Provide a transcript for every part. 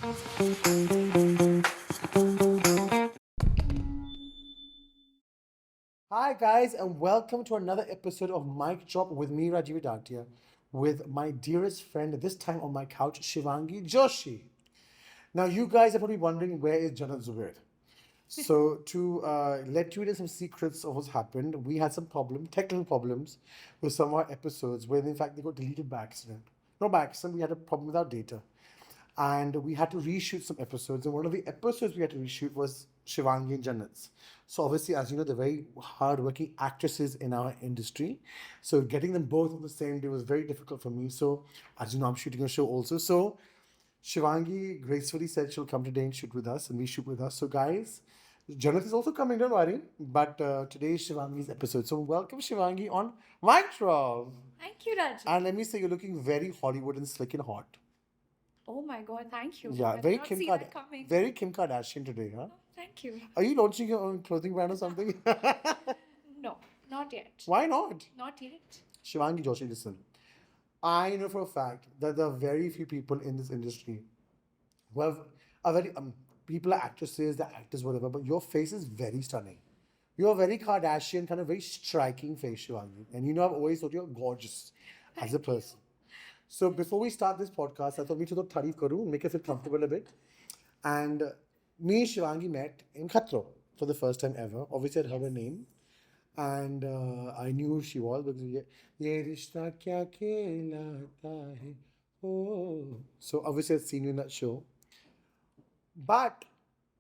Hi, guys, and welcome to another episode of Mic Drop with me, Rajiv Datia, with my dearest friend, this time on my couch, Shivangi Joshi. Now, you guys are probably wondering where is Janat Zubair? So, to let you into some secrets of what's happened, we had some technical problems with some of our episodes where, in fact, they got deleted by accident. Not by accident, we had a problem with our data. And we had to reshoot some episodes. And one of the episodes we had to reshoot was Shivangi and Jannat's. So obviously, as you know, they're very hardworking actresses in our industry. So getting them both on the same day was very difficult for me. So as you know, I'm shooting a show also. So Shivangi gracefully said she'll come today and shoot with us, and we shoot with us. So guys, Jannat is also coming, don't worry. But today is Shivangi's episode. So welcome Shivangi on Mic Drop. Thank you, Raj. And let me say, you're looking very Hollywood and slick and hot. Oh my God, thank you. Yeah, I did not see that coming. Very Kim Kardashian today, huh? Oh, thank you. Are you launching your own clothing brand or something? No, not yet. Why not? Not yet. Shivangi Joshi, listen. I know for a fact that there are very few people in this industry who have a very people are actresses, they're actors, whatever, but your face is very stunning. You're a very Kardashian, kind of very striking face, Shivangi. And you know, I've always thought you're gorgeous as a person. So before we start this podcast, I thought we should tarif karu, make us feel comfortable a bit. And me and Shivangi met in Khatro for the first time ever. Obviously, I'd heard her name. And I knew who she was because ye rishta kya kehlata hai. Oh. So obviously, I'd seen you in that show. But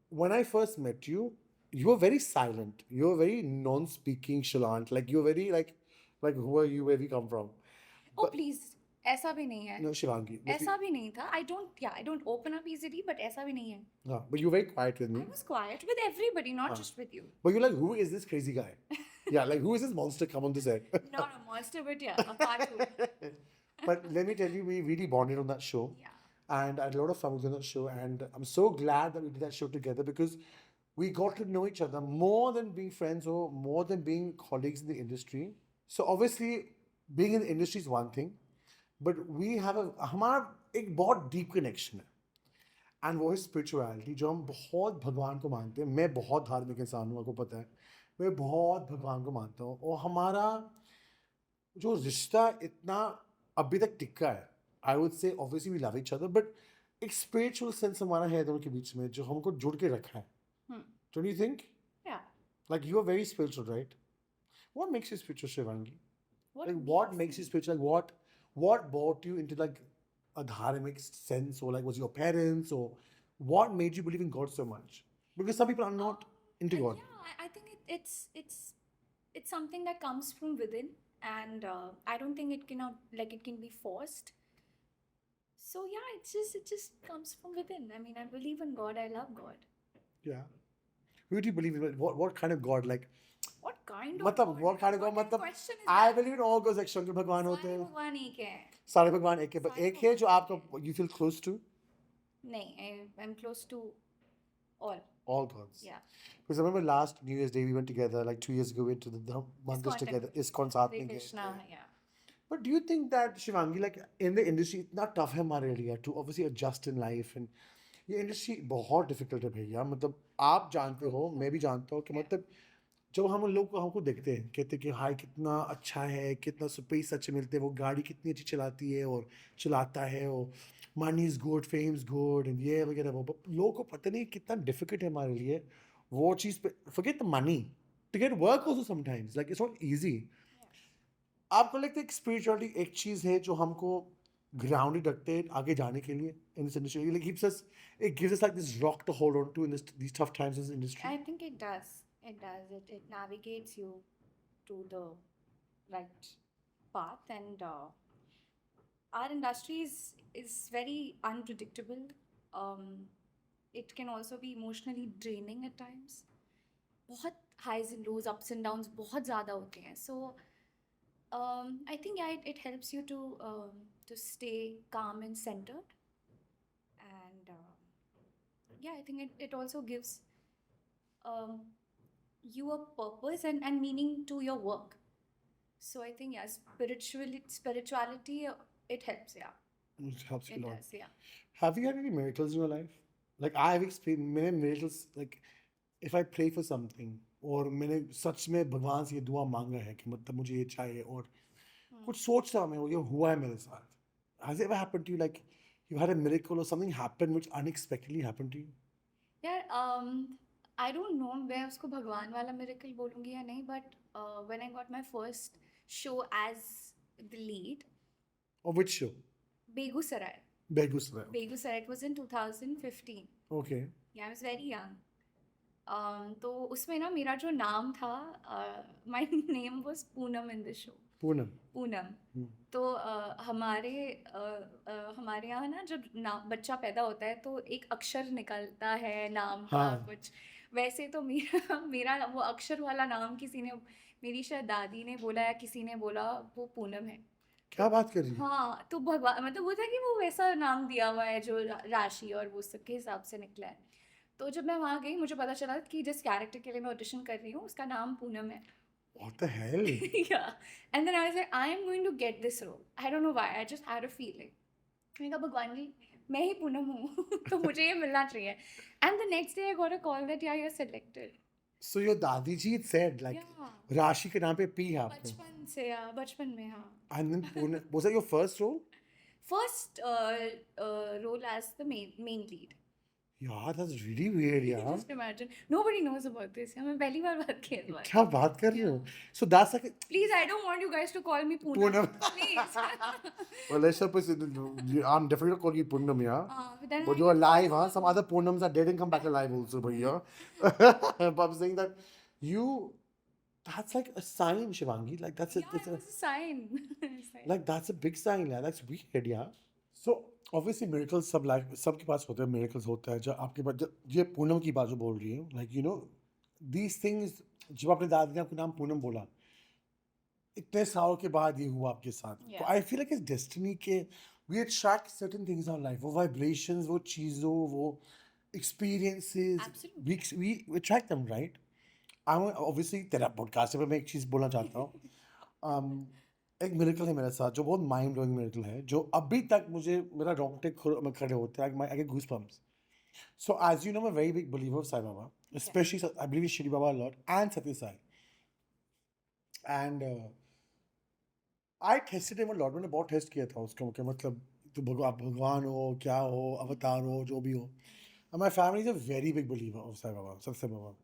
when I first met you, you were very silent. You were very non-speaking, Shilant. Like you were very like who are you? Where we come from? Oh, please. ऐसा भी नहीं है. No, Shivangi. ऐसा भी नहीं था. I don't open up easily, but ऐसा भी नहीं है. No, but you were very quiet with me. I was quiet with everybody, not just with you. But you're like, who is this crazy guy? Yeah, like who is this monster come on the set? Not a monster, but yeah, a cartoon. But let me tell you, we really bonded on that show. Yeah. And I had a lot of fun with that show. And I'm so glad that we did that show together because we got to know each other more than being friends or more than being colleagues in the industry. So obviously, being in the industry is one thing, but we have हमारा एक बहुत deep connection है. And वो है spirituality जो हम बहुत भगवान को मानते हैं. मैं बहुत धार्मिक इंसान हूँ, आपको पता है. मैं बहुत भगवान को मानता हूँ और हमारा जो रिश्ता इतना अभी तक टिका है. I would say obviously we love each other, but एक स्पिरिचुअल सेंस हमारा है दोनों के बीच में जो हमको जुड़ के रखा है. Don't you think? Yeah. Like you are very spiritual, right? What makes you spiritual, Shivangi? What makes you spiritual? Like what brought you into like a dharmic sense, or like was your parents, or what made you believe in God so much? Because some people are not into God. Yeah, I think it's something that comes from within, and I don't think it can be forced. So yeah, it just comes from within. I mean, I believe in God. I love God. Yeah. Who do you believe in? What kind of God? Like, What kind of मतलब God? what kind of God? What kind of मतलब question is I that? believe in all gods. Like Shankar भगवान होते सारे हैं. भगवान एक है. सारे भगवान एक है, but सारे एक है जो भगवान आपको you feel close to. नहीं, I'm close to all. All gods. Yeah. Because I remember last New Year's Day we went together, like 2 years ago, we went to the mandirs ISKCON together. ISKCON साथ Hare में गए Krishna. थे. Yeah. But do you think that Shivangi, like in the industry, इतना tough है हमारे लिए to obviously adjust in life, and ये industry बहुत difficult है भैया. मतलब आप जानते हो, मैं भी जानता हूँ कि मतलब जब हम लोग को हमको देखते हैं, कहते हैं कि हाय कितना अच्छा है, कितना स्पेस अच्छे मिलते हैं, वो गाड़ी कितनी अच्छी चलाती है और चलाता है, और money is good, fame is good, and ये वगैरह वो. लोगों को पता नहीं कितना डिफिकल्ट है हमारे लिए वो चीज़ पे. Forget the money to get work also sometimes, like it's not easy. आपको लगता है कि स्पिरिचुअलिटी एक चीज़ है जो हमको ग्राउंडेड रखते हैं आगे जाने के लिए in this industry? Like it gives us like this rock to hold on to in these tough times in this industry. I think it does. It does. It navigates you to the right path, and our industry is very unpredictable. Um, it can also be emotionally draining at times. बहुत highs and lows, ups and downs बहुत ज़्यादा होते हैं. So I think yeah, it helps you to stay calm and centered, and yeah, I think it also gives um, you a purpose and meaning to your work. So I think yeah, spirituality it helps. Yeah. It helps you It a lot. does, yeah. Have you had any miracles in your life? Like I have experienced many miracles. Like if I pray for something और मैंने सच में भगवान से ये दुआ मांगा है कि मतलब मुझे ये चाहिए और कुछ सोच रहा मैं वो ये हुआ है मेरे साथ. Has it ever happened to you like you had a miracle or something happened which unexpectedly happened to you? यार आई डोंट नो मैं उसको भगवान वाला मिरेकल बोलूँगी या नहीं, but when I got my first show as the lead, Or which show? Begusarai. Begusara. Okay. Begusarai, it was in 2015. Okay. Yeah, I was very young. तो उसमें ना मेरा जो नाम था, my name was Poonam in the show. Poonam. Poonam. Hmm. तो हमारे यहाँ ना जब बच्चा पैदा होता है तो एक अक्षर निकलता है नाम का हाँ. कुछ. वैसे तो मेरा मेरा वो अक्षर वाला नाम किसी ने, मेरी शायद दादी ने बोला या किसी ने बोला वो पूनम है. क्या बात कर रही है? हाँ, तो भगवान मतलब वो था कि वो वैसा नाम दिया हुआ है जो राशि और वो सबके हिसाब से निकला है. तो जब मैं वहाँ गई मुझे पता चला कि जिस कैरेक्टर के लिए मैं ऑडिशन कर रही हूँ उसका नाम पूनम है. What the hell? Yeah. And then I was like, I am going to get this role. I don't know why. I just had a feeling. मैंने कहा भगवान जी मैं ही पूनम हूँ तो मुझे ये मिलना चाहिए. And the next day I got a call that yeah you're selected. So your dadi ji said like Yeah. Rashi के नाम पे पी है आपको. बचपन से बचपन में हाँ. And then Poonam, was that your first role? First role as the main lead. Yeah, that's really weird, yeah. Just imagine. Nobody knows about this. Yeah, मैं पहली बार बात की है इस बारे. क्या बात कर रहे हो? So that's like Please, I don't want you guys to call me Poonam. Poonam. Please. well, let's suppose I'm definitely gonna call you Poonam, yeah. But then But I- you're alive, huh? Some other Poonams are dead and come back alive also, bhaiya. But I'm saying that you, that's like a sign, Shivangi. Like that's yeah, it was a sign. It's like- like that's a big sign, yeah. That's weird, yeah. So obviously miracles सब like सबके पास होते हैं miracles होता है जब आपके पास ये पूनम की बात जो बोल रही है like you know these things जब अपने दादी ने आपका नाम पूनम बोला इतने सालों के बाद ये हुआ आपके साथ तो Yeah. I feel like it's destiny के we attract certain things in our life वो vibrations वो चीज़ों वो experiences Absolutely. we attract them right I'm obviously तेरा podcast है पर मैं एक चीज़ बोलना चाहता हूँ एक मिरेकल है मेरे साथ जो बहुत माइंड ब्लोइंग मिरेकल है जो अभी तक मुझे मेरा रोंगटे खड़े होते हैं I get goosebumps. So as you know I'm a very big believer of Sai Baba, especially I believe in Shri Baba a lot and Satya Sai. And I tested him a lot. मैंने बहुत test किया था उसका मतलब तो भगवान हो क्या हो अवतार हो जो भी हो. And my family is a very big believer of Sai Baba, Satya Baba.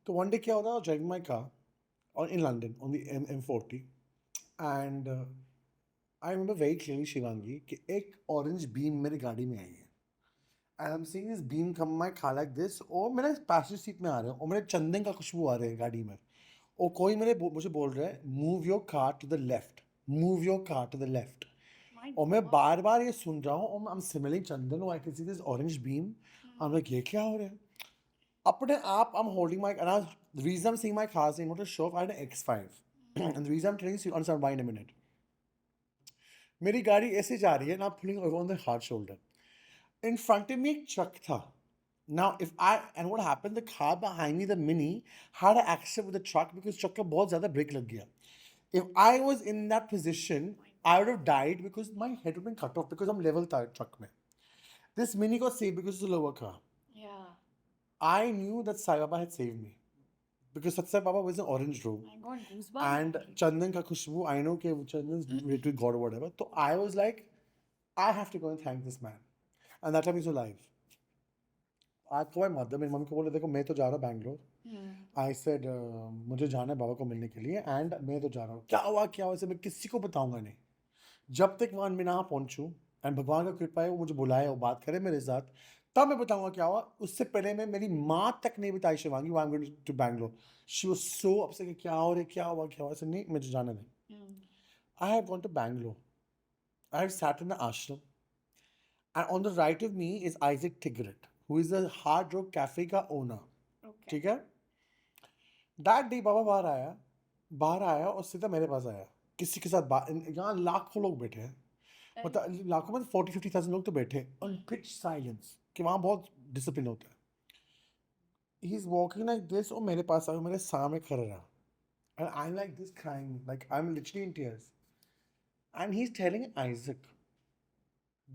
तो one day क्या होता है I was driving my car in London on the M40 and I remember very clearly Shivangi कि एक orange beam मेरी गाड़ी में आई है and I'm seeing this beam come my car like this और मेरे passenger seat में आ रहा है और मेरे चंदन का खुशबू आ रहा है गाड़ी में और कोई मुझे बोल रहा है move your car to the left, move your car to the left. My और मैं God. बार बार ये सुन रहा हूँ और I'm smelling चंदन और I can see this orange beam. I'm like ये क्या हो रहा है अपने आप I'm holding my and the reason I'm seeing my car saying what a show off I had an X5 and the reason I'm telling you understand why in a minute. मेरी गाड़ी ऐसे जा रही है and I'm pulling over on the hard shoulder. In front of me एक truck था. Now if and what happened the car behind me the Mini had an accident with the truck because truck का बहुत ज़्यादा brake लग गया. If I was in that position I would have died because my head would have been cut off because I'm level था truck में. This Mini got saved because it's a lower car. Yeah. I knew that Sai Baba had saved me because Sai Baba was an orange robe. I got goosebumps. And Chandan ka khushbu, I know कि Chandan's related with God or whatever. So I was like, I have to go and thank this man. And that time he's alive. I called my mother, मेरी mummy को बोले देखो मैं तो जा रहा हूँ बैंगलोर. I said मुझे जाना है बाबा को मिलने के लिए and मैं तो जा रहा हूँ. क्या हुआ इसे मैं किसी को बताऊंगा नहीं. जब तक वहाँ मैं ना पहुँचूँ and भगवान का कृपा है वो मुझे बुलाए और बात करे मेरे साथ तब मैं बताऊंगा क्या हुआ. उससे पहले मैं मेरी माँ तक नहीं बताई Shivangi why I'm going to Bangalore. She was so upset कि क्या हो रहा है क्या हुआ ऐसे नहीं मुझे जाने दे. I had gone to Bangalore. I had sat in the ashram and on the right of me is Isaac Tigrit who is the Hard Rock Cafe का owner. Okay. ठीक है. That day बाबा बाहर आया और सीधा मेरे पास आया किसी के साथ यहाँ लाखों लोग बैठे हैं मतलब लाखों में 40-50,000 लोग तो बैठे on pitch silence कि वहाँ बहुत डिसिप्लिन होता है. He's walking like this और मेरे पास आया मेरे सामने खड़ा रहा and I'm like this crying like I'm literally in tears and he's telling Isaac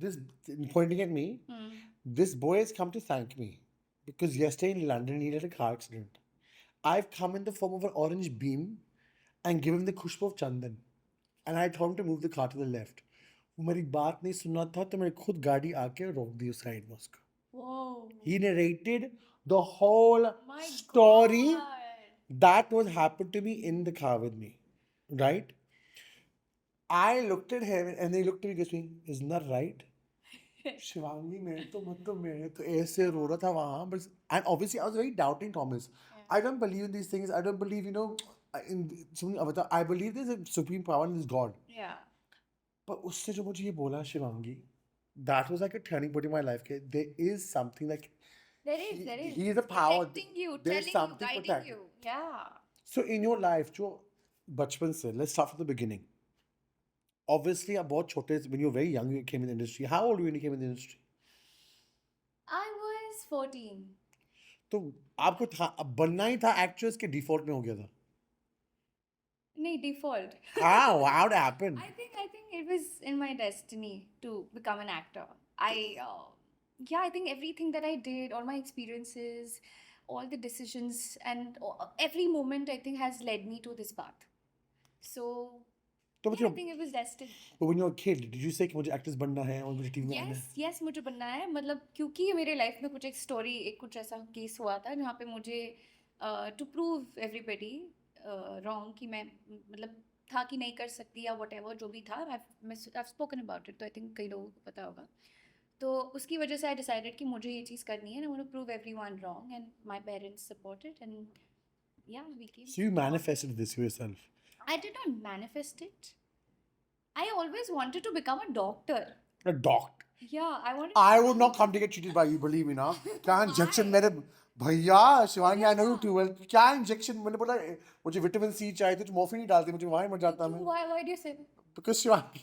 this pointing at me, Hmm. this boy has come to thank me because yesterday in London he had a car accident. I've come in the form of an orange beam and given him the khushbu of chandan. And I told him to move the car to the left. वो मेरी बात नहीं सुनना था तो मैंने खुद गाड़ी आके रोक दी उस साइड में उसको. Whoa. He narrated the whole My story God. that was happened to me in the car with me. Right? I looked at him and he looked at me and goes, isn't that right? Shivangi मैंने तो ऐसे रो रहा था वहाँ, but and obviously I was very doubting Thomas. I don't believe in these things. I don't believe, in something avatar. I believe there's a supreme power and there's God. Yeah. पर उससे जो मुझे ये बोला Shivangi, that was like a turning point in my life. कि there is something like There is. he is a power. Protecting you, There's telling you, something guiding protecting. you. Yeah. So in your life, जो बचपन से, let's start from the beginning. Obviously, आप बहुत छोटे, when you were very young, you came in the industry. How old were you when you came in the industry? I was 14. तो आपको था बनना ही था एक्ट्रेस के डिफॉल्ट में हो गया था. No, default. How'd it happen? I think it was in my destiny to become an actor. I think everything that I did, all my experiences, all the decisions, and every moment I think has led me to this path. So तो yeah, I बच्चों, think it was destined. but when you were a kid, did you say कि मुझे actress बनना है और मुझे TV में आना है? Yes, मुझे बनना है, मतलब क्योंकि मेरे लाइफ में कुछ एक स्टोरी, एक कुछ ऐसा केस हुआ था जहाँ पे मुझे टू प्रूव एवरीबडी रॉन्ग कि मैं मतलब था कि नहीं कर सकती या whatever जो भी था. I've spoken about it, तो आई थिंक कई लोगों को पता होगा. तो उसकी वजह से आई डिसाइडेड कि मुझे ये चीज़ करनी है, I want to prove everyone wrong, and my parents supported, and yeah, we came. So you manifested this yourself. I did not manifest it. I always wanted to become a doctor. A doctor. Yeah, I wanted. I would not come to get treated by you, believe me now. क्या injection मेरे भैया Shivangi, I know you too well. क्या injection मैंने बोला मुझे vitamin C चाहिए तो morphine ही डालती, मुझे वहाँ ही मर जाता मैं. Why do you say that? Because Shivangi.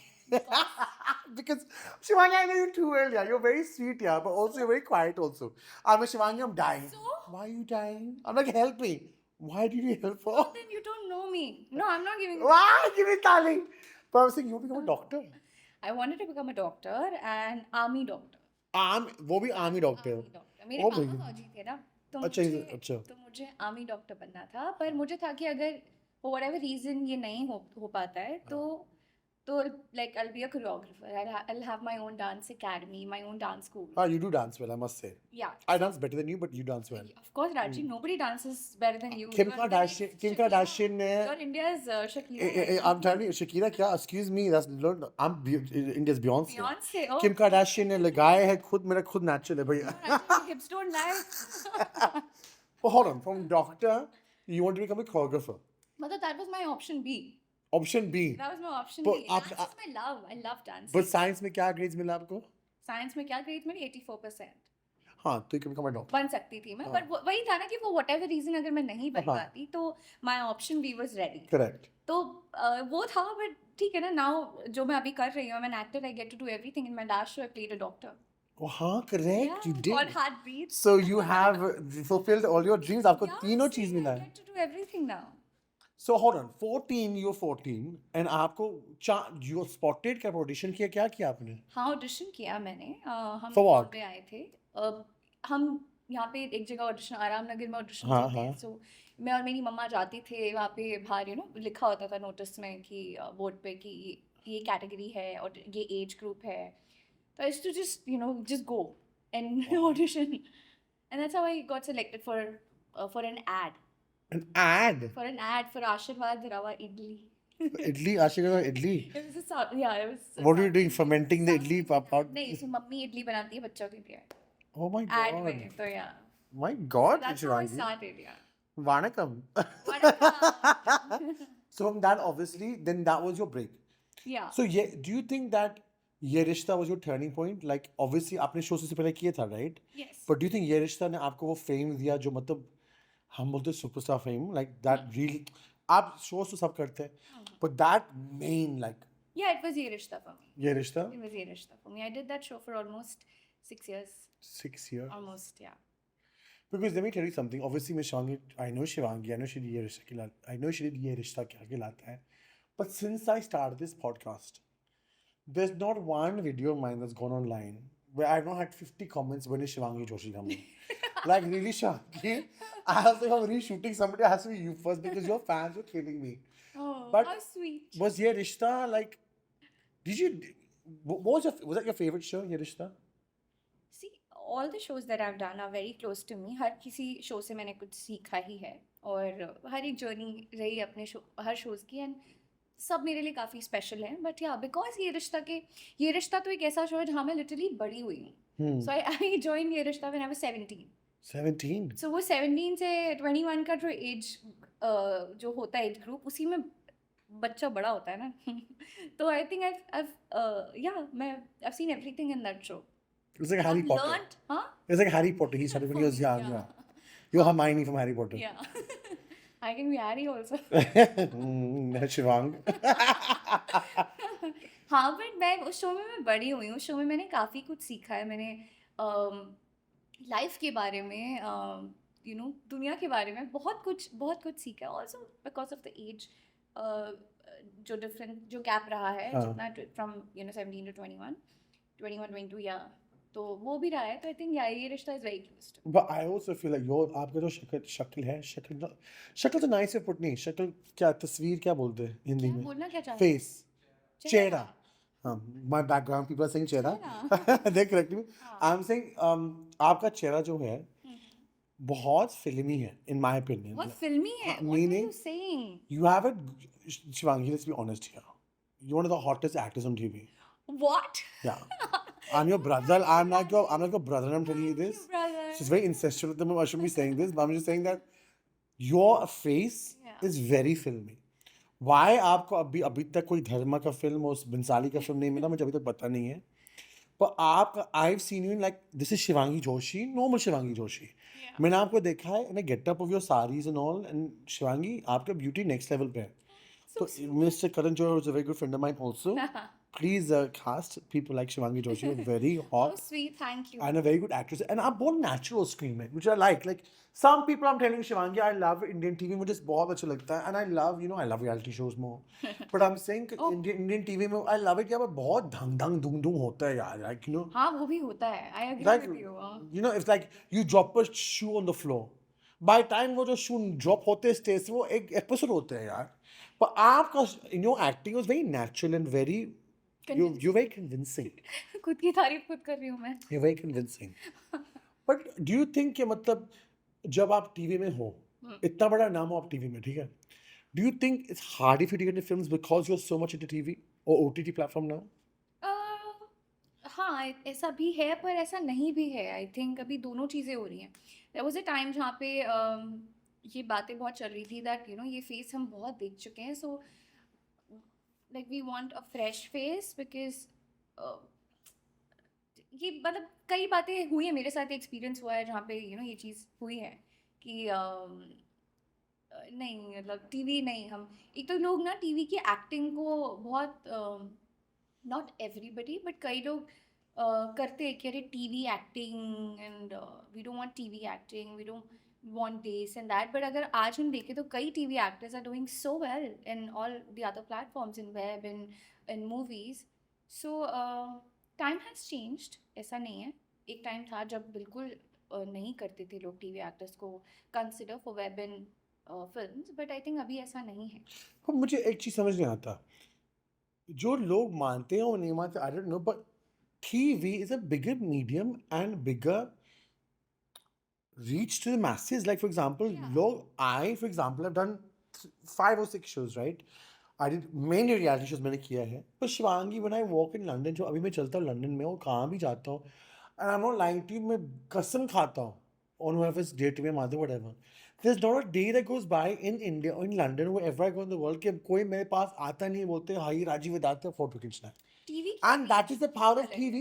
Because Shivangi, I know you too well, yeah. You're very sweet, yeah, but also you're very quiet also. I'm like, Shivangi, I'm dying. So? Why are you dying? I'm like, help me. Why did you help her? Then you don't know me. No, I'm not giving. Why? Give me darling. But I was saying, you become a doctor. I wanted to become a doctor, and army doctor. वो भी army doctor. Army doctor. मेरे ओ पापा भैया. फौजी थे ना, तो अच्छा, मुझे अच्छा. तो मुझे आर्मी डॉक्टर बनना था, पर मुझे था कि अगर for whatever reason ये नहीं हो पाता है, तो like I'll be a choreographer. I'll have my own dance academy, my own dance school. Ah, you do dance well, I must say. Yeah. I dance better than you, but you dance well. Of course, Raji, nobody dances better than you. Kim You're Kardashian. like Kim Shakira. Kardashian ने. You're India's Shakira. I'm telling you, Shakira क्या? Excuse me, that's I'm India's Beyonce. Beyonce. Oh. Kim Kardashian ने लगाए है खुद, मेरा खुद natural है भैया. Raji, hips don't lie. Well, hold on. From doctor, you want to become a choreographer. But that was my option B. Option B. That was my option But B. Dance is my love. I love dancing. But science में क्या grades मिला आपको? Science में क्या grade मिली? 84%. हाँ, तो you can become a doctor. बन सकती थी मैं, but वही था ना कि for whatever reason अगर मैं नहीं बन पाती, तो my option B was ready. Correct. तो वो था, but ठीक है ना, now जो मैं अभी कर रही हूँ, I'm an actor, I get to do everything. In my last show, I played a doctor. Oh, हाँ, correct. Yeah, You did. on Heartbeat. So you have fulfilled all your dreams. आपको Yeah, तीनों see, चीज मिला I है. get to do everything now. So hold on. 14, you're 14, and आपको you spotted क्या audition किया, क्या किया आपने? हाँ, ऑडिशन किया मैंने. हम For what? बॉम्बे आए थे. हम यहाँ पे एक जगह ऑडिशन, आराम नगर में ऑडिशन हाँ, होते हैं. हाँ. सो मैं और मेरी मम्मा जाते थे वहाँ पे बाहर, लिखा होता था नोटिस में कि बोर्ड पे कि ये कैटेगरी है और ये एज ग्रुप है. तो I used to just go and audition, and that's how I got selected for an ad. An ad. For an ad for Ashirwad Rava Idli. Idli, Ashika idli. It was a sound, yeah, it was. What are you doing? Fermenting the idli out? नहीं, इसमें mummy idli बनाती है बच्चों के लिए. Oh my Ad god. में, तो yeah. My god, That's how I Shivangi. started, yeah. Vanakkam. Vanakkam. So from that, obviously, then that was your break. Yeah. So yeah, do you think that ये रिश्ता was your turning point? Like obviously आपने show से पहले किया था, right? Yes. But do you think ये रिश्ता ने आपको वो फेम दिया जो मतलब हम बोलते superstar fame, like that real, आप शो तो सब करते हैं, but that main like Yeah, it was Ye Rishta for me. ये रिश्ता It was Ye Rishta for me. I did that show for almost 6 years. 6 years. Almost, yeah. Because let me tell you something. Obviously, मैं Shivangi, I know Shivangi, I know she did ये रिश्ता खिलाता, I know she did ये रिश्ता क्या खिलाता है. But since I started this podcast, There's not one video of mine that's gone online where I've not had 50 comments when is Shivangi Joshi coming. Like really, Shivangi, I was like, I'm reshooting somebody has to be you first because your fans were killing me. Oh, But how sweet. was Ye Rishta like? Did you? Was that your favorite show, Ye Rishta? See, all the shows that I've done are very close to me. हर किसी show से मैंने कुछ सीखा ही है और हर एक journey रही अपने शो हर शोज़ की एंड सब मेरे लिए काफ़ी स्पेशल है बट या बिकॉज ये रिश्ता तो एक ऐसा शो है जहाँ मैं लिटरली बड़ी हुई हूँ सो आई जॉइन ये रिश्ता व्हेन आई वाज 17 17. सो वो 17 से 21 का जो एज जो होता है एज ग्रुप उसी में बच्चा बड़ा होता है ना तो आई थिंक आई या मैं I seen everything in that show It was like Harry I've Potter. learned, huh? It was like Harry Potter. He started when he was young. Yeah. Yeah. You're Hermione from Harry Potter. Yeah. I can be Harry also. Shivang. हाँ but मैं उस show में मैं बड़ी हुई हूँ उस show में मैंने काफ़ी कुछ सीखा है मैंने लाइफ के बारे में दुनिया के बारे में बहुत कुछ सीखा है also because of the age जो डिफरेंट जो गैप रहा है हाँ. जितना फ्रॉम 17 to 21 22 या तो वो भी रहा है तो आई थिंक ये रिश्ता is very close to But I also feel like आपका जो शक्ल है शक्ल तो नाइस है पुट नहीं शक्ल क्या तस्वीर क्या बोलते हैं हिंदी क्या में बोलना क्या चाहते हैं? फेस चेहरा हाँ my background people are saying चेहरा they correct me I'm saying आपका चेहरा जो है बहुत फिल्मी है in my opinion बहुत फिल्मी है what are meaning you saying you have it Shivangi let's be honest here you're one of the hottest actors on TV what yeah I'm your brother I'm like your brother I'm telling you this brother She's very incestual at the moment. I shouldn't be saying this, but I'm just saying that your face Yeah. is very filmy. Why आपको अभी तक कोई धर्मा का film और बंसाली का film नहीं मिला मुझे अभी तक पता नहीं है पर आप I've seen you in like this is Shivangi Joshi normal Shivangi Joshi Yeah. मैंने आपको देखा है in a get up of your sarees and all and Shivangi आपका beauty next level पे है So तो Mr. Karan Johar was a very good friend of mine also please cast people like Shivangi Joshi who are very so hot sweet thank you and a very good actress. And I'm born natural screen में, which I like. Like some people, I'm telling you, Shivangi, I love Indian TV. मुझे बहुत अच्छा लगता है. And I love, I love reality shows more. But I'm saying Indian TV में, I love it. यार बहुत धंग धंग धुंग धुंग होता है यार. Like हाँ वो भी होता है I agree like with you it's like you drop a shoe on the floor. By time वो जो shoe drop होते हैं stage से वो एक episode होते हैं यार. But आपका in your acting was very natural and very you're very convincing. खुद की तारीफ खुद कर रही हूँ मैं You're very convincing. But do you think कि मतलब जब आप टीवी में हो इतना बड़ा नाम हो आप टीवी में ठीक है Do you think it's harder for you to get into films because you're so much into TV or OTT platform now? हाँ ऐसा भी है पर ऐसा नहीं भी है आई थिंक अभी दोनों चीज़ें हो रही हैं देयर वाज अ टाइम जहाँ पे ये बातें बहुत चल रही थी दैट ये फेस हम बहुत देख चुके हैं so like we want a fresh face because ये मतलब कई बातें हुई हैं मेरे साथ एक्सपीरियंस हुआ है जहाँ पे ये चीज़ हुई है कि नहीं मतलब टीवी नहीं हम एक तो लोग ना टीवी की एक्टिंग को बहुत नॉट एवरीबडी बट कई लोग करते हैं कि अरे TV acting and we don't want TV acting we don't want this and that but अगर आज हम देखें तो कई TV actors are doing so well in all the other platforms in web in movies so time has changed ऐसा नहीं है एक टाइम था जब बिल्कुल नहीं करते थे लोग टीवी एक्टर्स को consider for web in films but I think अभी ऐसा नहीं है पर मुझे एक चीज समझ नहीं आता जो लोग मानते हैं और नहीं मानते I don't know but TV is a bigger medium and bigger reach to the masses. Like for example, Yeah. I for example have done 5 or 6 shows, right? I did mainly reality shows मैंने किया है पर Shivangi when I walk in London जो अभी मैं चलता हूँ London में और कहाँ भी जाता हूँ and I'm not lying to you मैं कसम खाता हूँ on whoever's date to be mother whatever there's not a day that goes by in India or in London or wherever I go in the world कि कोई मेरे पास आता नहीं बोलते हाई राजीव वेदांत फोटो खींचना है TV and that is the power of TV.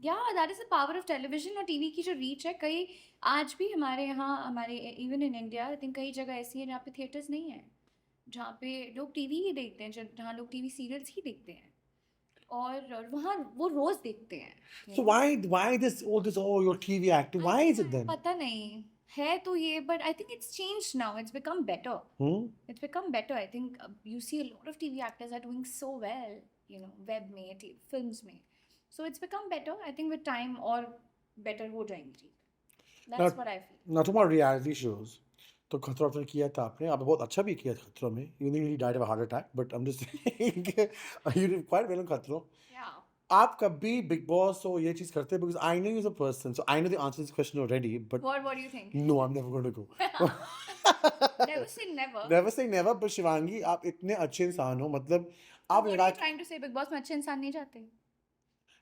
Yeah, that is the power of television और TV की जो रीच है कई आज भी हमारे यहाँ हमारे even in India I think कई जगह ऐसी है जहाँ पे थिएटर्स नहीं है जहाँ पे लोग टीवी ही देखते हैं जहाँ लोग टीवी सीरियल्स ही देखते हैं और वहाँ वो रोज देखते हैं So why this oh your TV acting why is it then? पता नहीं है तो ये but I think it's changed now it's become better Hmm? it's become better I think you see a lot of TV actors are doing so well web में films में. So it's become better. I think with time और better हो जाएंगी. Now, That's what I feel. now तुम्हारा reality shows, तो खतरों पे किया था आपने, आपने बहुत अच्छा भी किया था खतरों में. You nearly died of a heart attack, but I'm just saying, you did quite well on खतरों. Yeah. आप कभी बिग बॉस और ये चीज करते हैं? Because I know you as a person, so I know the answer to this question already, but What do you think? no, I'm never going to go. Never say never. Never say never, but Shivangi आप इतने अच्छे इंसान हो, मतलब So आप what are लड़ा you trying to say? Big Boss में अच्छे इंसान नहीं जाते.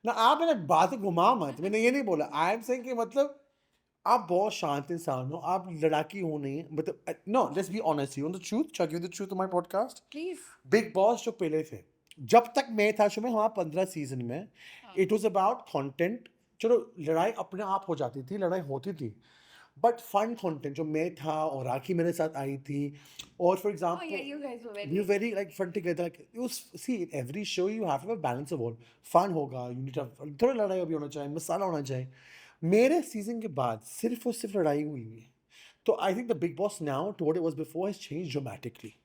ना, आप मैंने बात घुमा मत, मैंने ये नहीं बोला. आई एम सेइंग कि मतलब आप बहुत शांत इंसान हो, आप लड़ाकी हो नहीं, मतलब no, let's be honest, you know the truth, शall I give you the truth on my podcast? Please. Bigg Boss जो पहले थे, जब तक मैं था शो में, हमारा 15 सीजन में, हाँ. It was about content. चलो लड़ाई अपने आप हो जाती थी, लड़ाई होती थी, बट फन कंटेंट जो मैं था और राखी मेरे साथ आई थी, और for Oh example yeah, you guys were we very. were very like fun together. Like it was, see, in every show you have to have a balance of all. Fun होगा, you need to have थोड़ा लड़ाई भी होना चाहिए, मसाला होना चाहिए. मेरे season के बाद सिर्फ और सिर्फ लड़ाई हुई है. तो I think the Big Boss now to what it was before has changed dramatically.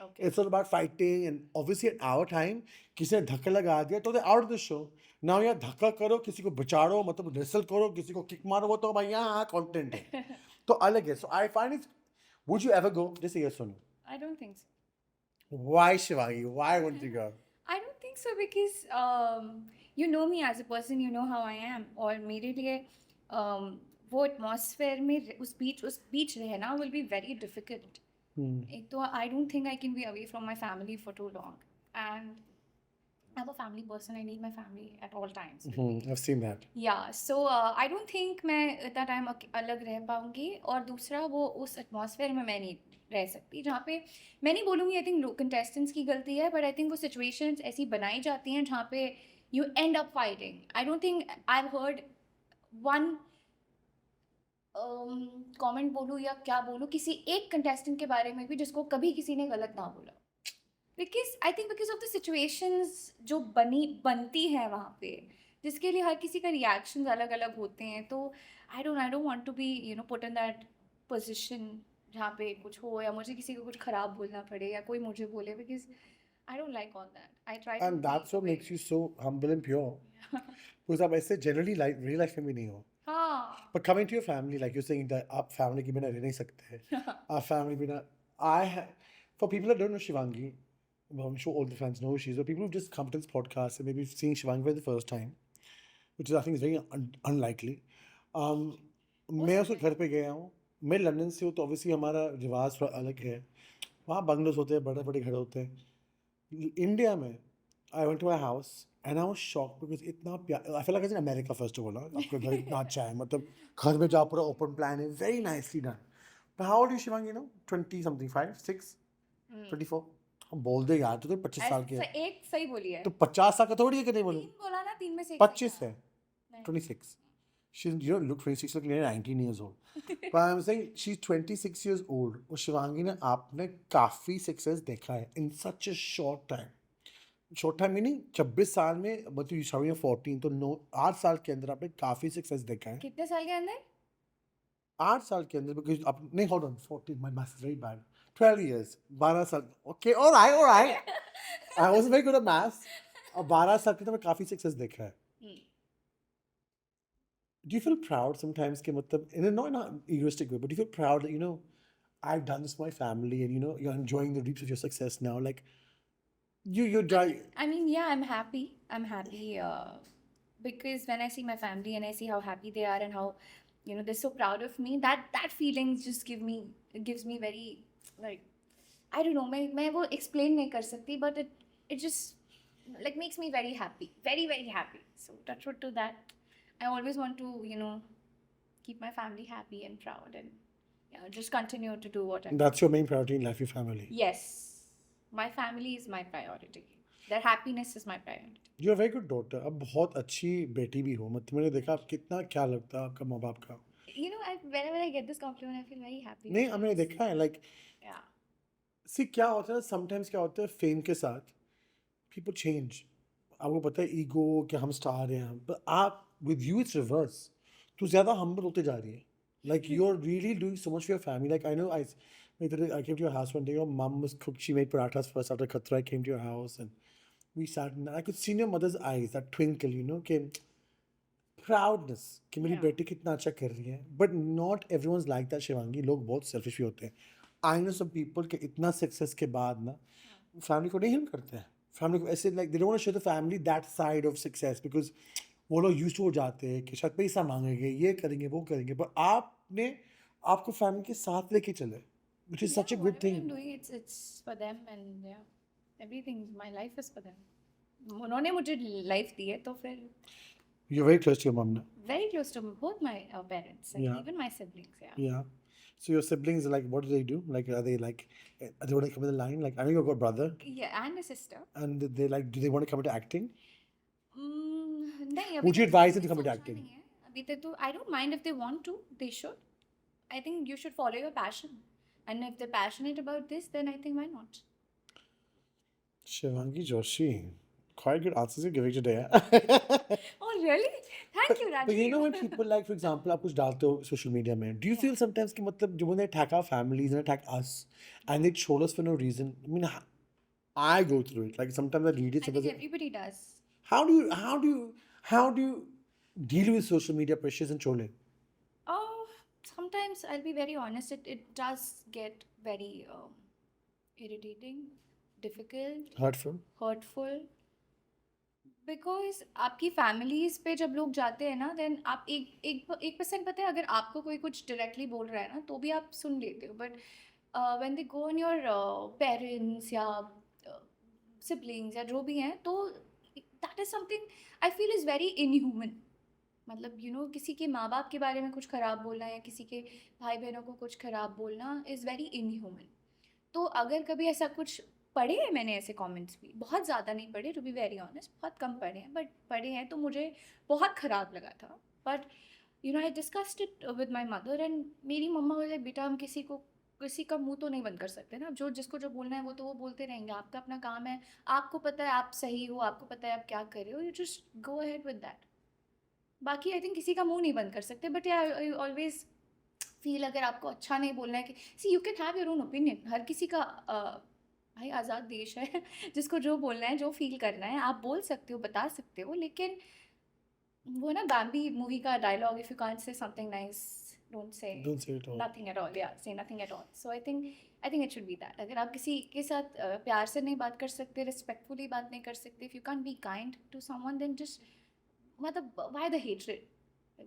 Okay. It's all about fighting, and obviously at our time, किसी ने धक्का लगा दिया तो they're out of the show. Now यार धक्का करो, किसी को बचाड़ो, मतलब रेसल करो, किसी को किक मारो, वो तो भाई यहाँ कंटेंट है. तो अलग है. So I find it. Would you ever go? Just say yes or no. I don't think so. Why, Shivangi? Why wouldn't you go? I don't think so because you know me as a person, you know how I am. और मेरे लिए वो atmosphere में उस बीच रहना will be very difficult. एक तो I don't think I can be away from my family for too long. And I'm a family person. I need my family at all times. I've seen that. Yeah, so I don't think मैं इतना time अलग रह पाऊंगी. और दूसरा वो उस atmosphere में मैं नहीं रह सकती जहाँ पे, मैं नहीं बोलूँगी आई थिंक कंटेस्टेंट्स की गलती है, बट आई थिंक वो सिचुएशंस ऐसी बनाई जाती हैं जहाँ पे you and up fighting. I don't think I have heard one comment बोलूँ या क्या बोलूँ किसी एक कंटेस्टेंट के बारे में भी जिसको कभी किसी ने गलत ना बोला. Because I think because of the situations जो बनती है वहाँ पे, जिसके लिए हर किसी का रिएक्शंस अलग अलग होते हैं. तो I don't want to be put in that position जहाँ पे कुछ हो या मुझे किसी को कुछ खराब बोलना पड़े या कोई मुझे बोले, because I don't like all that. I try to And that's what makes you so humble and pure. Because आप ऐसे generally real life में भी नहीं हो. हाँ. But coming to your family, like you're saying that आप family के बिना रह नहीं सकते. Our family बिना, for people that don't know Shivangi, well, I'm sure all the fans know who she is, but people who've just come to this podcast and maybe seeing Shivangi for the first time, which is I think is very unlikely. मैं उसके घर पे गया हूँ. मैं London से हूँ, तो ऑब्वियसली हमारा रिवाज थोड़ा अलग है. वहाँ बंगलोस होते हैं, बड़े बड़े घर होते हैं. इंडिया में I went to my house and I was shocked because इतना प्यार, I feel like in America first of all. आपका घर इतना अच्छा है, मतलब घर में जाओ पूरा ओपन प्लान है, very nicely done. But how old you Shivangi now? 20 something, 5 6 24? हम बोल दे यार, तो 25 साल की है. एक सही बोली है. तो 50 साल का थोड़ी है कि नहीं बोलूं. तीन बोला ना, तीन में से एक 25 सही है. था. 26. She's, you don't look 26, look like 19 years old. But I'm saying she's 26 years old. और शिवांगी ने आपने काफ़ी सक्सेस देखा है in such a short time. Short time meaning 26 साल में, मतलब यू शावी 14, तो 8 साल के अंदर आपने काफ़ी सक्सेस देखा है. कितने साल के अंदर? 8 साल के अंदर, बिकॉज आप नहीं, hold on, 14, my maths is very bad. 12 years, 12 साल. Okay, alright. I was very good at maths. और 12 साल के अंदर मैं काफ़ी सक्सेस देखा है. Do you feel proud sometimes कि मतलब in a not egoistic way, but do you feel proud that I've done this for my family, and you're enjoying the reaps of your success now, like you drive. I mean, yeah, I'm happy. I'm happy because when I see my family and I see how happy they are and how they're so proud of me, that feelings just gives me very, like, I don't know, मैं वो explain नहीं कर सकती, but it just like makes me very happy, very very happy. So touch wood to that. I always want to keep my family happy and proud, and just continue to do what I. That's your main priority in life, your family. Yes, my family is my priority. Their happiness is my priority. You're a very good daughter. अब बहुत अच्छी बेटी भी हो. मतलब मैंने देखा आप कितना क्या लगता है आपका माँ बाप का. Whenever I get this compliment, I feel very happy. नहीं, हमने देखा है, like, Yeah. see क्या होता है sometimes, क्या होता है फेम के साथ people change. आपको पता है ईगो कि हम स्टार हैं, but आप with you it's reverse. तू ज़्यादा humble होते जा रही है. Like you're really doing so much for your family. Like I know I came to your house one day. Your mom was cooked. She made parathas for us after Khatra. I came to your house and we sat and I could see in your mother's eyes that twinkle, you know, कि proudness कि मेरी Yeah. बेटी कितना अच्छा कर रही है. But not everyone's like that, Shivangi. लोग बहुत selfish भी होते हैं. I know some people कि इतना success के बाद ना family को नहीं help करते हैं. Family को ऐसे like they don't want to show the family that side of success because वो लोग used to हो जाते हैं कि शायद पैसा मांगेंगे, ये करेंगे, वो करेंगे. But आपने आपको family के साथ लेके चले, which is such a good whatever I'm thing. doing, it's for them, and yeah, everything. My life is for them. उन्होंने मुझे life दी है, तो फिर You're very close to your mom now. very close to both my parents and Yeah. even my siblings. Yeah. Yeah. So your siblings, like, what do they do? Like, are they like, are they want to come in the line? Like, I know you've got a brother, Yeah, and a sister. and they like, do they want to come into acting? नहीं, अभी Would you तक advise them to मैंने come into सोचा acting? नहीं है. अभी तक तो I don't mind if they want to. They should. I think you should follow your passion, and if they're passionate about this, then I think why not? Shivangi Joshi, quite good answers you're giving today. Oh really? Thank you, Rajiv. But you know when people like, for example, आप कुछ डालते हो social media में, do you feel sometimes कि मतलब जब when they attack our families and attack us, and they troll us for no reason? I mean, I go through it. Like sometimes I read it. I think Sometimes everybody does. how do you deal with social media pressures and trolling? Oh, sometimes I'll be very honest. It does get very irritating, difficult, Hurtful? hurtful. Because आपकी families पे जब लोग जाते हैं ना then आप एक percent पता है अगर आपको कोई कुछ डायरेक्टली बोल रहा है ना तो भी आप सुन लेते हो but when they go on your parents या सिबलिंग्स या जो भी हैं तो that is something I feel is very inhuman मतलब यू नो किसी के माँ बाप के बारे में कुछ ख़राब बोलना या किसी के भाई बहनों को कुछ ख़राब बोलना इज़ वेरी इनह्यूमन. तो अगर कभी ऐसा कुछ पढ़े हैं मैंने ऐसे कमेंट्स भी बहुत ज़्यादा नहीं पढ़े टू बी वेरी ऑनेस्ट बहुत कम पढ़े हैं बट पढ़े हैं तो मुझे बहुत ख़राब लगा था but you know I discussed it with my mother and मेरी मम्मा बोले बेटा हम किसी का मुंह तो नहीं बंद कर सकते ना जो जिसको जो बोलना है वो तो वो बोलते रहेंगे आपका अपना काम है आपको पता है आप सही हो आपको पता है आप क्या कर रहे हो you just go ahead with that. बाकी आई थिंक किसी का मुंह नहीं बंद कर सकते बट आई ऑलवेज फील अगर आपको अच्छा नहीं बोलना है कि see you can have your own opinion हर किसी का भाई आज़ाद देश है जिसको जो बोलना है जो फील करना है आप बोल सकते हो बता सकते हो लेकिन वो ना बाम्बी मूवी का dialogue if you can't say something nice don't say Don't say it all. Nothing at all या say nothing at all. So I think it should be that अगर आप किसी के साथ प्यार से नहीं बात कर सकते रिस्पेक्टफुली बात नहीं कर सकते if you can't be kind to someone then just मतलब why the hatred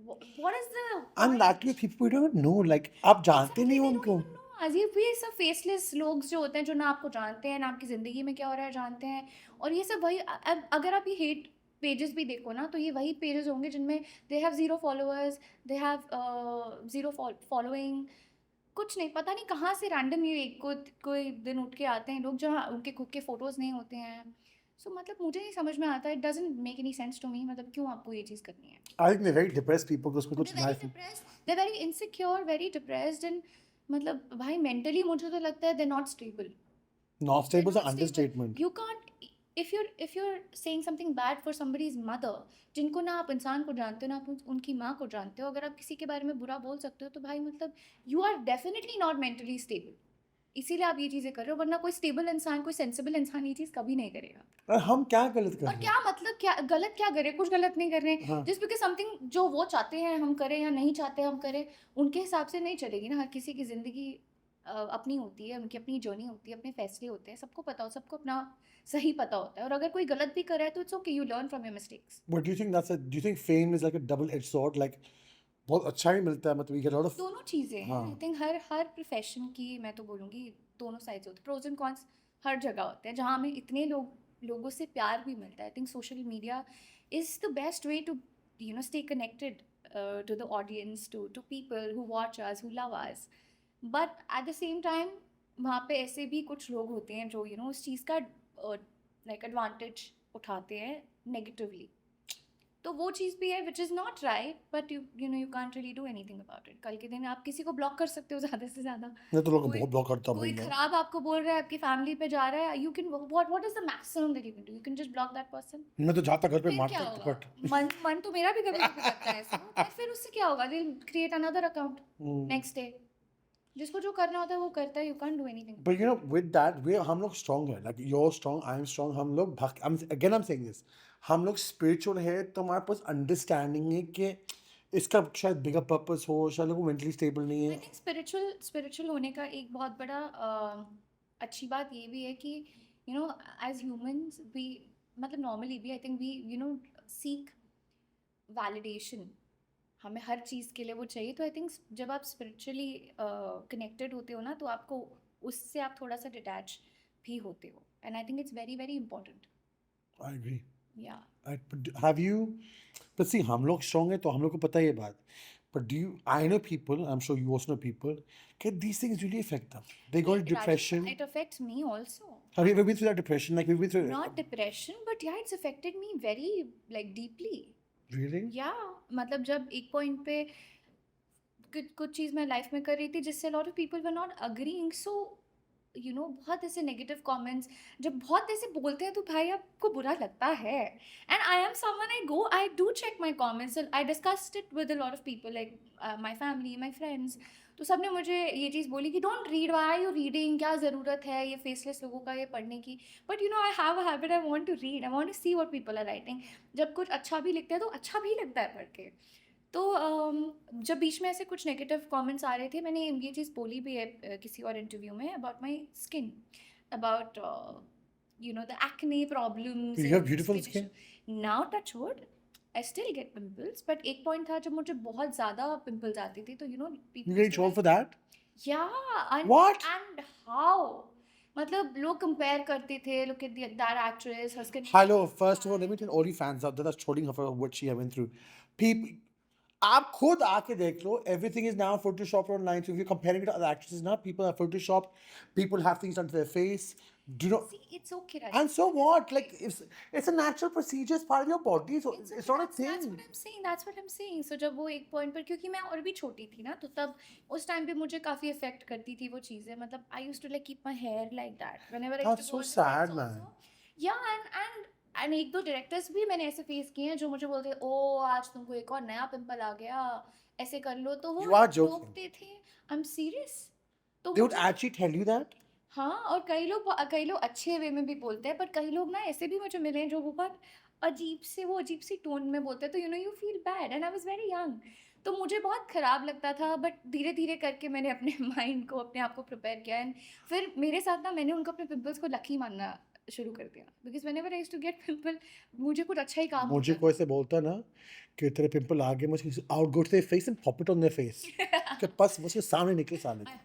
what is the And that way people we don't know. Like आप जानते नहीं हो उनको. अजीब भी सब फेसलेस लोग जो होते हैं जो ना आपको जानते हैं ना आपकी ज़िंदगी में क्या हो रहा है जानते हैं और ये सब वही अगर आप ये हेट पेजेस भी देखो ना तो ये वही पेजेस होंगे जिनमें they have zero followers they have zero following कुछ नहीं पता नहीं कहाँ से रैंडम ये कोई दिन उठ के आते हैं लोग जहाँ उनके खुद के फ़ोटोज़ नहीं होते हैं. सो मतलब मुझे नहीं समझ में आता it doesn't make any sense to me मतलब क्यों आपको ये चीज़ करनी है. I think they're very depressed people because कुछ They're very depressed. They're very insecure, very depressed, and मतलब भाई mentally मुझे तो लगता है they're not stable. not stable is They're an not stable. understatement. You can't if you're saying something bad for somebody's mother, जिनको ना आप इंसान को जानते हो ना आप उनकी माँ को जानते हो अगर आप किसी के बारे में बुरा बोल सकते हो तो भाई मतलब you are definitely not mentally stable. इसीलिए आप ये चीज़ें कर रहे हो वरना कोई स्टेबल इंसान कोई सेंसिबल इंसान ये चीज़ कभी नहीं करेगा. और हम क्या गलत कर और रहे हैं? क्या मतलब क्या गलत क्या करें कुछ गलत नहीं कर रहे हैं हाँ. जस्ट बिकॉज समथिंग जो वो चाहते हैं हम करें या नहीं चाहते हम करें उनके हिसाब से नहीं चलेगी ना. हर किसी की ज़िंदगी अपनी होती है उनकी अपनी जर्नी होती है अपने फैसले होते हैं सबको पता हो सबको अपना सही पता होता है और अगर कोई गलत भी कर रहा है तो it's okay you learn from your mistakes. But do you think fame is like a double-edged sword? Like बहुत अच्छा ही मिलता है मतलब you get a lot of दोनों चीज़ें हैं. हाँ. आई थिंक हर प्रोफेशन की मैं तो बोलूँगी दोनों साइड्स होते हैं प्रोज एंड कॉन्स हर जगह होते हैं जहाँ हमें इतने लोगों से प्यार भी मिलता है. I think social media is the best way to you know stay connected to the audience, to people who watch us, who love us. But at the same time, वहाँ पे ऐसे भी कुछ लोग होते हैं जो you know उस चीज़ का like advantage उठाते हैं negatively. तो वो चीज़ भी है which is not right, but you know you can't really do anything about it. कल के दिन आप किसी को ब्लॉक कर सकते हो ज़्यादा से ज़्यादा. मैं तो लोगों को कोई- बहुत ब्लॉक करता हूँ कोई भाई मैं. खराब आपको बोल रहा है आपकी फैमिली पे जा रहा है you can what is the maximum that you can do? You can just block that person. मैं तो जाता घर पे फिर क्या मारता होगा थप्पड़. मन तो मेरा भी कभी कभी करता है ऐसा. फिर उससे क्या होगा they create another account next day. जिसको जो करना होता है वो करता है, you can't do anything. But you know, with that, हम लोग strong है. Like you're strong, I'm strong. हम लोग I'm saying this. हम लोग spiritual है, तो हमारे पास understanding है कि इसका शायद bigger purpose हो, शायद लोग mentally stable नहीं I है. think spiritual होने का एक बहुत बड़ा अच्छी बात ये भी है कि you know as humans we मतलब normally भी I think we you know seek validation. हमें हर चीज़ के लिए वो चाहिए, तो आई थिंक जब आप स्पिरिचुअली कनेक्टेड होते हो ना, तो आपको उससे आप थोड़ा सा डिटैच भी होते हो, and I think it's very very important. I agree. या But have you? But see, हम लोग strong है, तो हम लोग को पता है ये बात. But do you? I know people. I'm sure you also know people. That these things really affect them. They go into depression. It affects me also. Have you ever been through that depression? Like we've been through. Not depression but yeah it's affected me very like deeply. Really? Yeah मतलब जब एक point पे कुछ चीज़ मैं life में कर रही थी जिससे lot of people were not agreeing, so you know बहुत ऐसे नेगेटिव कमेंट्स जब बहुत ऐसे बोलते हैं तो भाई आपको बुरा लगता है. And I am someone I do check my comments, I discussed it with a lot of people like my family, my friends. तो सब ने मुझे ये चीज़ बोली कि don't read, why are you reading, क्या ज़रूरत है ये फेसलेस लोगों का ये पढ़ने की. But you know I have a habit, I want to read, I want to see what people are writing. जब कुछ अच्छा भी लिखते हैं तो अच्छा भी लगता है पढ़ के. तो जब बीच में ऐसे कुछ नेगेटिव कमेंट्स आ रहे थे, मैंने ये चीज़ बोली भी है किसी और इंटरव्यू में about my skin, about you know the acne problems. You have beautiful skin. Now touch would I still get pimples, but एक पॉइंट था जब मुझे बहुत ज़्यादा पिंपल्स आती थी, तो you know You get trolled for that? या What? एंड हाउ, मतलब लोग कंपेयर करते थे, look at that actress, her skin. Hello, first of all, let me tell all the fans out there that's trolling her for what she went through. People, आप खुद आके देख लो, everything is now photoshopped online. So if you're comparing it to other actresses now, people are photoshopped, people have things done to their face. Do not, See, it's okay, Raj. and so what? Like it's a natural procedure, it's part of your body, so it's not a That's thing. what I'm saying. That's what I'm saying. So जब वो एक point पर, क्योंकि मैं और भी छोटी थी ना, तो तब उस टाइम पे मुझे काफी इफेक्ट करती थी वो चीजें. मतलब I used to like keep my hair like that whenever I used That's to go so on sad, sets man. also. Yeah, and एक दो डायरेक्टर्स भी मैंने ऐसे फेस किए हैं जो मुझे बोलते हैं, ओ आज तुमको एक और नया पिंपल आ गया, ऐसे कर लो. तो वो You are joking. रोकते थे. I'm serious. तो They would मुझे- actually tell you that? हाँ, और कई लोग अच्छे वे में भी बोलते हैं, पर कई लोग ना ऐसे भी मुझे मिले हैं जो बहुत अजीब सी टोन में बोलते हैं, तो you know you feel bad, and I was very young. तो मुझे बहुत ख़राब लगता था, बट धीरे धीरे करके मैंने अपने माइंड को, अपने आप को प्रिपेयर किया. एंड फिर मेरे साथ ना, मैंने उनको अपने पिंपल्स को लकी मानना शुरू कर दिया, because whenever I used to get pimple, मुझे कुछ अच्छा ही काम मुझे होता कोई से बोलता ना कि तेरे पिंपल आ गए, मुझे I would go to their face and pop it on their face. कि बस मुझे सामने निकले साले. था.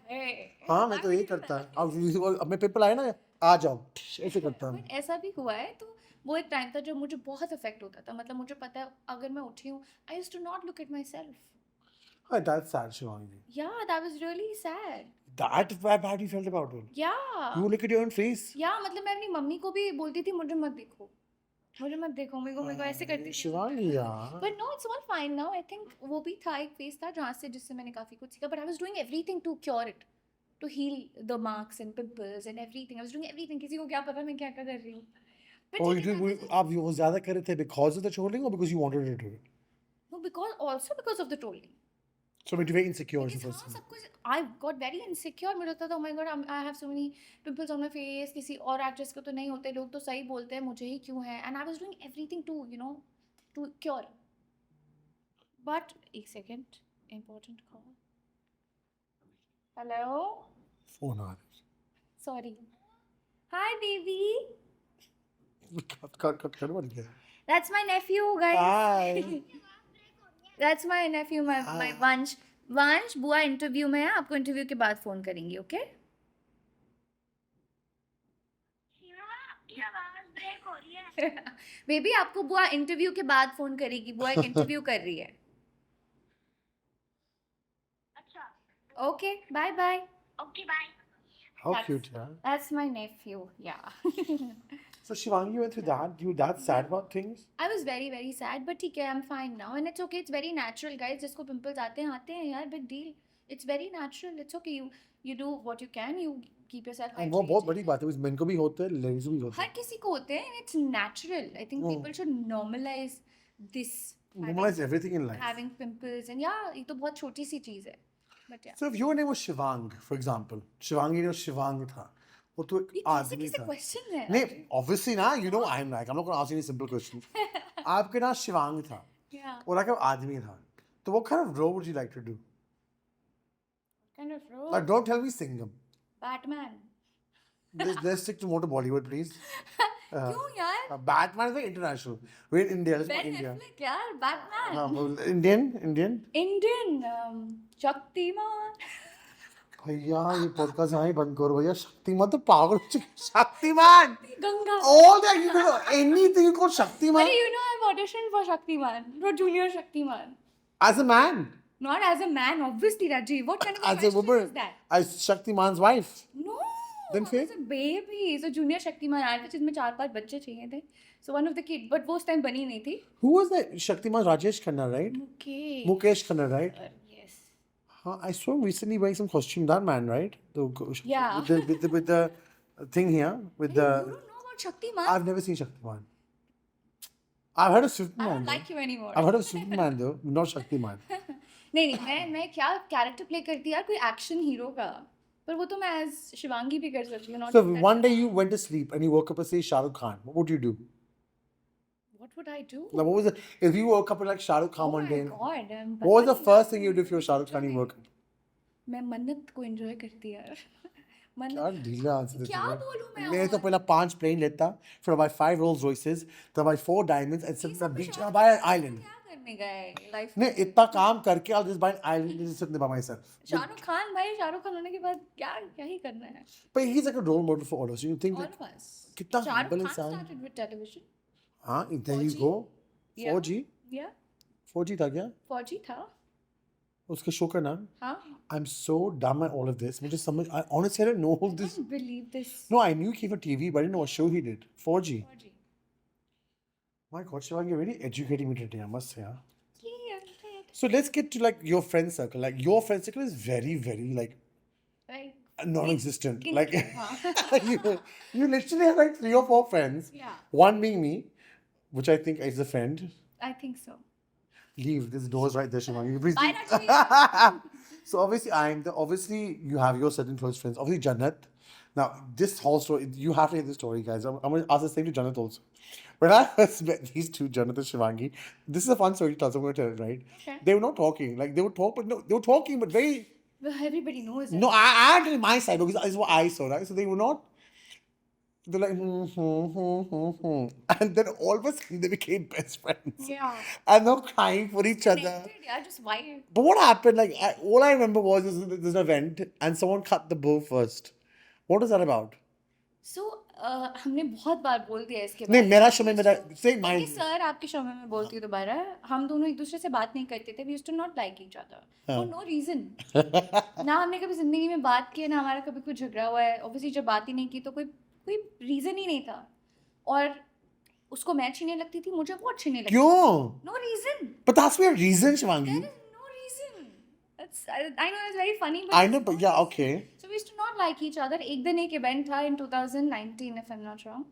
हाँ, मैं तो यही करता. अब मैं पिंपल आए ना, आ जाओ, ऐसे करता हूँ. बट ऐसा भी हुआ है. तो वो एक टाइम था जब मुझे बहुत इफेक्ट होता था. मतलब मुझे पता है, अगर मैं उठी हूँ, I used to not look at myself. Oh, that's sad, Shivani. Yeah, that was really sad. That bad you felt about it. Yeah. You look at your own face. Yeah, मतलब मैं अपनी mummy को भी बोलती थी, मुझे मत देखो, मेरे को ऐसे करती थी. Shivani, yeah. But no, it's all fine now. I think वो भी था, एक फेस था जहाँ से, जिससे मैंने काफी कुछ सीखा. But I was doing everything to cure it, to heal the marks and pimples and everything. I was doing everything. किसी को क्या पता मैं क्या कर रही हूँ. But Oh, ठीक है, आप वो ज़्यादा कर रहे थे because of the trolling or because you wanted to do it? no, because of the trolling. So maybe very insecure as a Because हाँ, person. सब कुछ I got very insecure. मुझे लगता था, oh my god, I have so many pimples on my face. किसी और actress को तो नहीं होते, लोग तो सही बोलते हैं, मुझे ही क्यों है. And I was doing everything to, you know, to cure. But एक second, important call. Hello. Phone आ रहा Sorry. Hi, baby. है. Cut कर मत गया. That's my nephew, guys. Hi. That's my nephew, my Hi. Vansh. Vansh, बुआ interview में है, आपको इंटरव्यू के बाद फोन करेंगी, ओके? आपकी आवाज ब्रेक हो रही है. बेबी, आपको बुआ इंटरव्यू के बाद फोन करेगी. बुआ एक इंटरव्यू कर रही है. अच्छा, okay, bye bye. Okay bye. How That's- cute, yeah. That's my nephew. Yeah. So Shivani, you went through that. You that sad about things? I was very very sad, but ठीक है, I'm fine now and it's okay. It's very natural, guys. जिसको pimples आते हैं यार, big deal. It's very natural. It's okay. You do what you can. You keep yourself And वो बहुत hydrated. बड़ी बात है. Men को भी होते हैं, ladies को भी होते हर हैं. किसी को होते हैं, and it's natural. I think Hmm. people should normalize this. Normalize everything in life. Having pimples and yeah, ये तो बहुत छोटी सी चीज़ है. But yeah. So if your name was Shivang, for example, Shivangi or Shivang था, वो तो ये एक कैसे आदमी कैसे था. क्वेश्चन है नहीं, obviously ना, you know I'm like, I'm not gonna ask you any simple questions. आपके नाम शिवांग था, yeah और like आदमी था. So what kind of role would you like to do? kind of role Like, don't tell me Singham. Batman Let's stick to more to Bollywood, please. क्यों यार Batman is very international. We're in India. Let's go Ben India. Affleck यार Batman Indian. Indian Shaktimaan भैया ये podcast यहाँ ही बंद करो भैया. शक्तिमान तो पागल हो चुके. Shaktimaan. Ganga All that you know, anything you call Shaktiman But you know I've auditioned for Shaktiman for Junior Shaktiman as a man, not as a man obviously Rajiv what kind of as a question woman, is that as Shaktiman's wife. no Then फिर? as a baby so Junior Shaktiman आया था जिसमें 4-5 बच्चे चाहिए थे so one of the kid but वो उस time बनी नहीं थी Who was that? Shaktiman Rajesh Khanna, right? Mukesh Mukesh Khanna, right? yes Huh, I saw him recently wearing some costume. That man, right? Yeah. With the thing here, with you the. don't know about Shaktiman I've never seen Shaktiman. I've heard of I Superman. don't though. like you anymore I've heard of Superman though, not Shaktiman. नहीं मैं क्या character play करती यार कोई action hero का पर वो तो मैं एज शिवांगी भी कर सकती हूँ not So just that. one day you went to sleep and you woke up and say Shah Rukh Khan. What would you do? What would I do? Like, what was it? If you woke up and like Shah Rukh Khan Oh one my day, God, what was the first thing you do if you were Shah Rukh Khan? You woke up. मैं मन्नत को enjoy करती यार मन्नत यार ढीला answer देते क्या हो. बोलूं मैं मैं तो पहला 5 प्लेन लेता, फिर by 5 Rolls Royces, then by 4 diamonds and sit on the beach and buy an island. क्या करने गए लाइफ नहीं इतना काम करके I'll just buy an island and just sit there by myself. Shahrukh Khan भाई शाहरुख खान होने के बाद क्या ही करना है But he's like a role model for all of us. You think all like of us कितना शाहरुख humble खान इंसान. started with television हाँ, there you 4G? go. Yeah. 4G, yeah 4G था क्या? फौजी था उसके शो का नाम. हाँ I'm so dumb at all of this. मुझे समझ. I honestly don't know all I this. can't believe this No, I knew he came for TV, but I didn't know what show he did. 4G. फौजी My God, Shivangi, you're really educating me today, I must say. Huh? Yeah, So let's get to like your friend circle. Like your friend circle is very, very like right non-existent. King- Like huh. you literally have like 3 or 4 friends. Yeah. One being me, which I think is a friend. I think so Leave. This door's right there, Shivangi. Please Bye, leave. Rajvi. So obviously you have your certain close friends. Obviously Jannat. Now this whole story, you have to hear the story, guys. I'm going to ask the same to Jannat also. When I first met these two, Jannat and Shivangi, this is a fun story to tell. So I'm going to tell it, right? Okay. They were not talking. Like they would talk, but no, they were talking, but very. Well, everybody knows it. No, I had it in my side because it's what I saw, right? So they were not. They're like, and then all of a sudden they became best friends. Yeah. And they're crying for each other. Connected, yeah, just why? But what happened? Like, all I remember was there's an event and someone cut the bow first. What was that about? So, हमने बहुत बार बोल दिया इसके नहीं बारे मेरा show में मेरा say में my कि सर आपके शो में मैं बोलती हूँ दोबारा हम दोनों एक दूसरे से बात नहीं करते थे we used to not like each other for no reason ना हमने कभी जिंदगी में बात की है ना हमारा कभी कोई झगड़ा हुआ है obviously जब बात ही नहीं की तो कोई रीजन ही नहीं था और उसको मैं अच्छी नहीं लगती थी मुझे वो अच्छी नहीं लगती क्यों? no reason But that's my reason, Shivangi. there is no reason I know it's very funny but I know, but yeah, okay. So we used to not like each other. एक दिन एक इवेंट था in 2019 if I'm not wrong,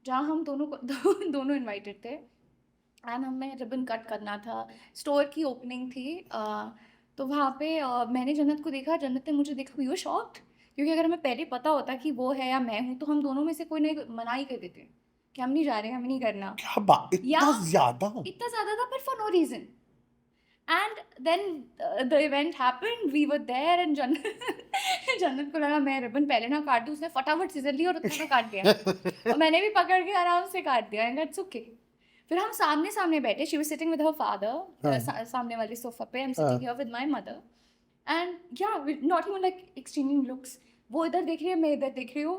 जहाँ हम दोनों invited थे and हमें ribbon cut करना था स्टोर की ओपनिंग थी तो वहाँ पे मैंने जन्नत को देखा जन्नत ने मुझे देखा यू शॉक्ड क्योंकि अगर हमें पहले पता होता कि वो है या मैं हूँ तो हम दोनों में से कोई नहीं मना ही कर देते कि हम नहीं जा रहे हमें नहीं करना क्या बात इतना Yeah. ज्यादा था पर for no reason and then the event happened we were there and जन्नत को लगा मैं रिबन पहले ना काट दूँ उसने फटाफट सीजर ली और उतना तो काट दिया और मैंने भी पकड़ के आराम से काट दिया एंड दैट्स ओके फिर हम सामने सामने बैठे she was sitting with her father सामने वाले सोफा पे I am sitting here with my mother and yeah not even like exchanging looks वो इधर देख रही है मैं इधर देख रही हूँ